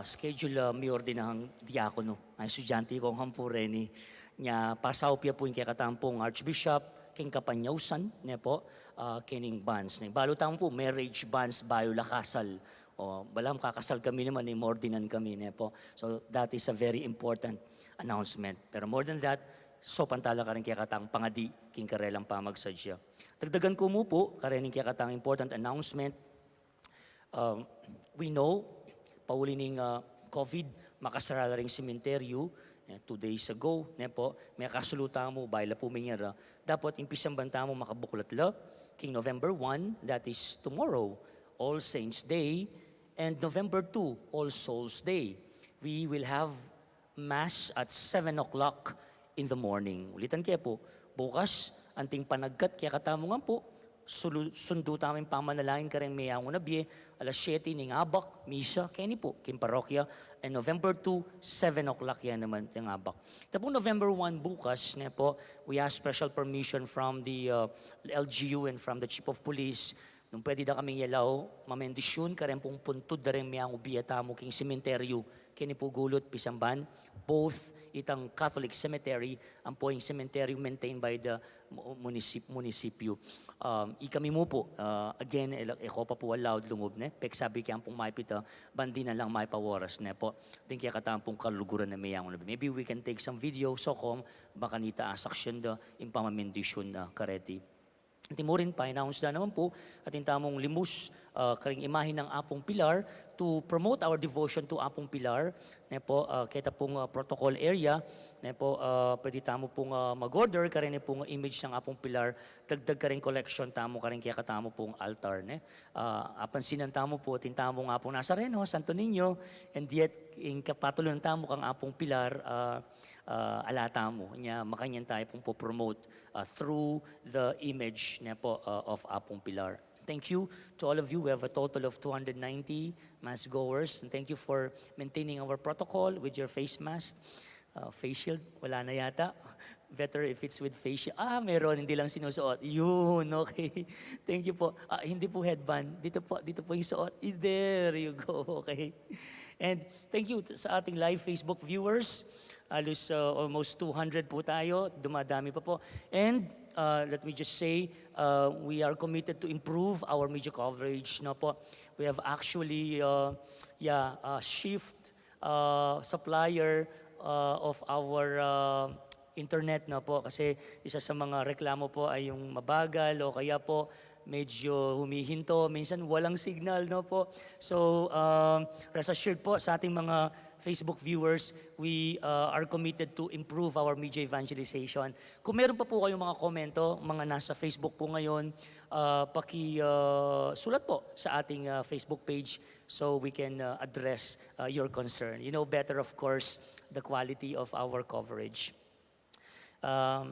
schedule may ordinahang diakono. Ay estudyante kong hampureni niya pasaw pia po yung kikatampong Archbishop king Kapanyausan niya po kining bands. Balo tamo po marriage bands bayo lakasal. O balam kakasal kami naman, ordinan kami niya po. So that is a very important announcement. Pero more than that, so pantala ka rin kaya katang pangadi, king karelang pamagsadya. Dagdagan ko mo po, karening kaya katang important announcement. We know, pauli ning COVID, makasarala ring sementeryo, 2 days ago, po, may kasulutan mo, bayla po mingira. Dapat impisang banta mo makabuklat la, king November 1, that is tomorrow, All Saints Day, and November 2, All Souls Day. We will have Mass at 7 o'clock in the morning. Ulitan kaya po, bukas, anting panagkat, kaya katamo nga po, sundo tamang pamanalangin ka rin mayango na biye, alas 7 ning abak, misa, kaya ni po, kim parokya, and November 2, 7 o'clock yan naman yung abak. Tapos November 1 bukas, na po, we ask special permission from the LGU and from the Chief of Police. Nung pwede da kaming yalaw, mamendisyon ka rin pong puntod da rin mayango biya tamo king sementeryo, kini po gulot pisamban, both itang Catholic cemetery, ang po yung cemetery maintained by the munisipyo. Ikami mo po, again, eko pa po allowed lungob, pek sabi kaya pong maipita, bandi na lang maipawaras na po. Din kaya kataan pong kaluguran na mayangon na. Maybe we can take some video, so kung baka nita asaksyon da, yung pamamendisyon na kareti. Timurin pa, announce na naman po at tamong limus, karing imahin ng Apong Pilar to promote our devotion to Apong Pilar. Na po, kita pong protocol area, na po, pwede tamo pong mag-order, karin pong image ng Apong Pilar, dagdag karing collection, tamo karing kaya katamo pong altar. Apansinan tamo po, tintamo ng Apong Nazareno, Santo Niño, and yet, in kapatuloy ng tamo kang Apong Pilar, alata mo, niya makanyan tayo pong po-promote through the image niya po of Apong Pilar. Thank you to all of you. We have a total of 290 mass goers. And thank you for maintaining our protocol with your face mask. Face shield, wala na yata. Better if it's with face shield. Meron, hindi lang sinusuot. Yun, okay. Thank you po. Hindi po headband. Dito po yung suot. There you go, okay. And thank you sa ating live Facebook viewers. Alos almost 200 po tayo, dumadami pa po. And let me just say, we are committed to improve our media coverage. No po. We have actually shift supplier of our internet na po kasi isa sa mga reklamo po ay yung mabagal o kaya po medyo humihinto, minsan walang signal, no po. So, rest assured po sa ating mga Facebook viewers, we are committed to improve our media evangelization. Kung meron pa po kayong mga komento, mga nasa Facebook po ngayon, sulat po sa ating Facebook page so we can address your concern. You know better, of course, the quality of our coverage.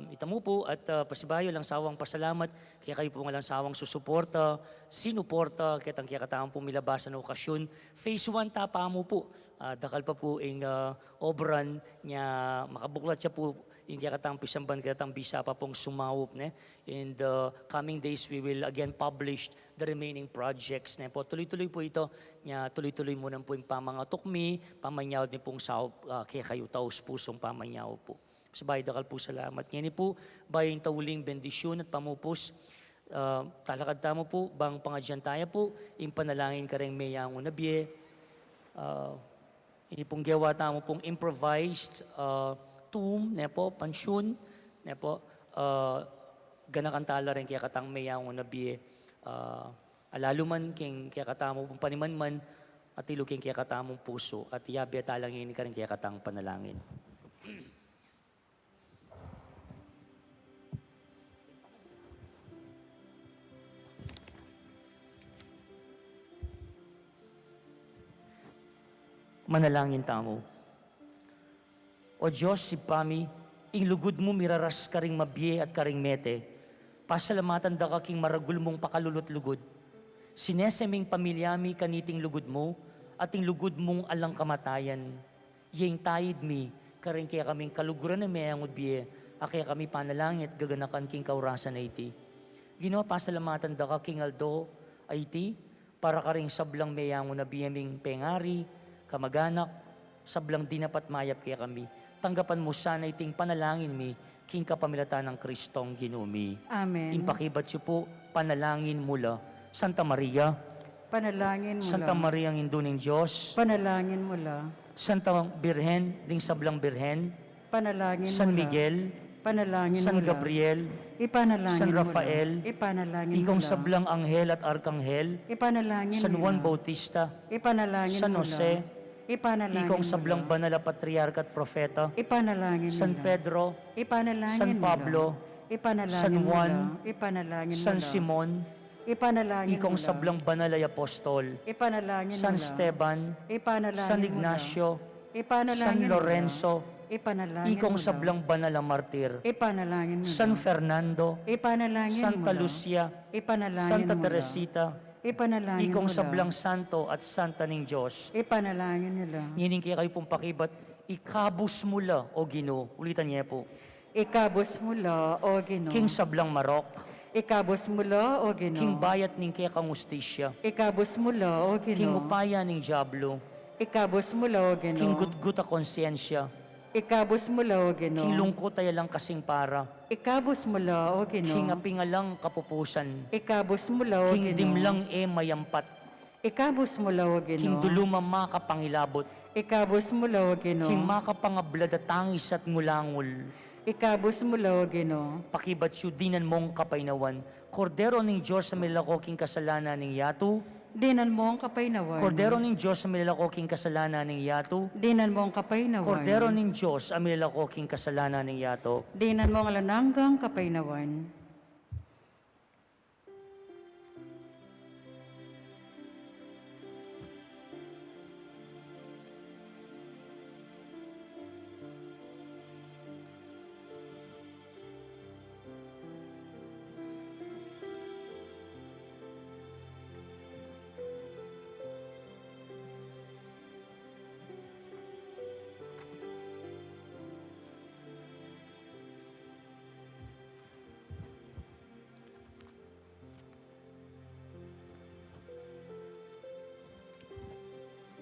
Itamo po at pasibayo lang sawang pasalamat kaya kayo po nga lang sawang susuporta, sinuporta, kitang kataang po milabasan na okasyon. Phase 1 tapa mo po, dakal pa po yung obran niya, makabuklat siya po yung kataang pisamban, kataang bisa pa pong sumawop. In the coming days, we will again publish the remaining projects. Po. Tuloy-tuloy po ito, niya, tuloy-tuloy mo na po yung pamanga tukmi, pamanyaw din pong sawop, kaya kayo taos pusong pamanyaw po. Sabay dakal po salamat. Ngayon po, bayang tauling bendisyon at pamupos. Talakad tamo po, bang pangadyan tayo po, yung panalangin ka rin may yango na biye. Ini pong gawa tamo pong improvised tomb, po, pansyon, po, ganakantala rin kaya katang may yango na biye. Alaluman kaya katamo pong panimanman, at iluking kaya katamong puso, at yabi at alangin ka rin kaya katang panalangin. Manalangin tamo. O Diyos, si Pami, inglugod mo miraras karing mabye at karing mete. Pasalamatan da ka king maragul mong pakalulot-lugod. Sineseming pamilyami kaniting lugod mo at ing lugod mong alang kamatayan. Yeng tayid mi, karing kaya kaming kaluguran na mayangod biye, kaya kami panalangin at gaganakan king kaurasan na iti. Ginawa pasalamatan da ka king aldo ay iti, para karing sablang mayangon na biyaming pengari, kamaganak, sablang dinapat mayap kaya kami. Tanggapan mo sana iting panalangin mi, king kapamilatan ng Kristong ginumi. Amen. Impakibat siyo po, panalangin mula. Santa Maria, Panalangin mo Santa lang. Maria ang Indo ng Diyos, Panalangin mo lang. Santa Birhen, ding sablang Birhen, Panalangin San mo lang. Miguel, Panalangin San mo lang. Gabriel, Ipanalangin San mo Rafael, lang. Ipanalangin ikong mo lang. sablang anghel at arkanghel, Ipanalangin San mo Juan lang. Bautista, Ipanalangin San mo Jose, lang. Ipanalangin ikong mo sablang lang. banal na patriarka at profeta, Ipanalangin mo San lang. Pedro, Ipanalangin San mo Pablo, lang. Ipanalangin San mo Juan, lang. Ipanalangin mo San lang. Simon, Ipanalangin ikong mo lang. sablang banal ay apostol, Ipanalangin San mo lang. Esteban, Ipanalangin San mo lang. Ignacio, Ipanalangin San mo lang. Lorenzo, Ipanalangin ikong mo lang. sablang banal na martir, Ipanalangin mo San lang. Fernando, Ipanalangin mo Santa lang. Lucia, Ipanalangin Santa mo lang. Teresita, Ipanalangin ikong mo lang. sablang santo at santa ng Diyos. Ipanalangin niyo lang. Ngining kaya kayo pong pakibat, ikabus mula o Ginoo. Ulitan niya po. Ikabos mo la, O Ginoo. King sablang marok, Ikabos mo la, O Ginoo. king bayat ning kaya kangustisya, Ikabos mo la, O king Ginoo. upaya ning diablo, Ikabos mo la, O Ginoo. king gutgut a konsyensya, Ikabos mo la, O Ginoo. king lungkot ay lang kasing para, Ikabos mo la, O Ginoo. king apingalang kapupusan, Ikabos mo la, O king Ginoo. dimlang mayampat, Ikabos mo la, O king Ginoo. duluma makapangilabot, Ikabos mo la, O Ginoo. king makapangablad at tangis at ngulangul, Ikabos mo la, O Ginoo. pakibat dinan mong kapainawan, kordero ning Diyos sa milako king kasalanan ning yatu, Dinan mo ang kapainawan. kordero ning Diyos sa milako king kasalanan ning yatu, Dinan mo ang kapainawan. kordero ning Diyos ang milako king kasalanan ning yato. Dinan mo ang lananggang kapainawan.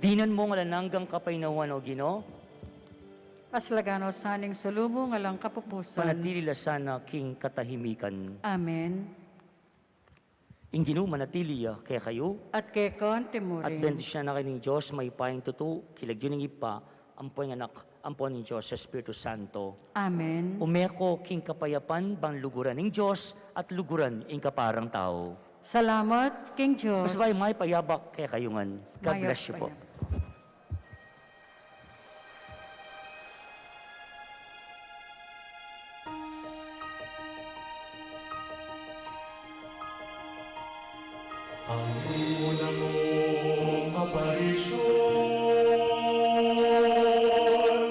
Dinan mo nga lananggang kapainawan o Ginoo, Aslagano saning sulumo nga lang kapupusan. manatili la sana king katahimikan. Amen. Ing Ginoo manatili kaya kayo, At kay kon at timurin. bendisyon na kayo ng Diyos, may paing tutu, kilagyo ng ipa, ampoy nga anak, ampon ng Diyos sa Espiritu Santo. Amen. Umeko king kapayapan, bang luguran ng Diyos, at luguran ing kaparang tao. Salamat, King Diyos. Mas may payabak kaya kayungan. God Mayos bless you po. pa yan. Ang una mong aparisyon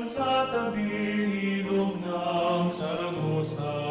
sa tabing ilog ng Saragossa. sa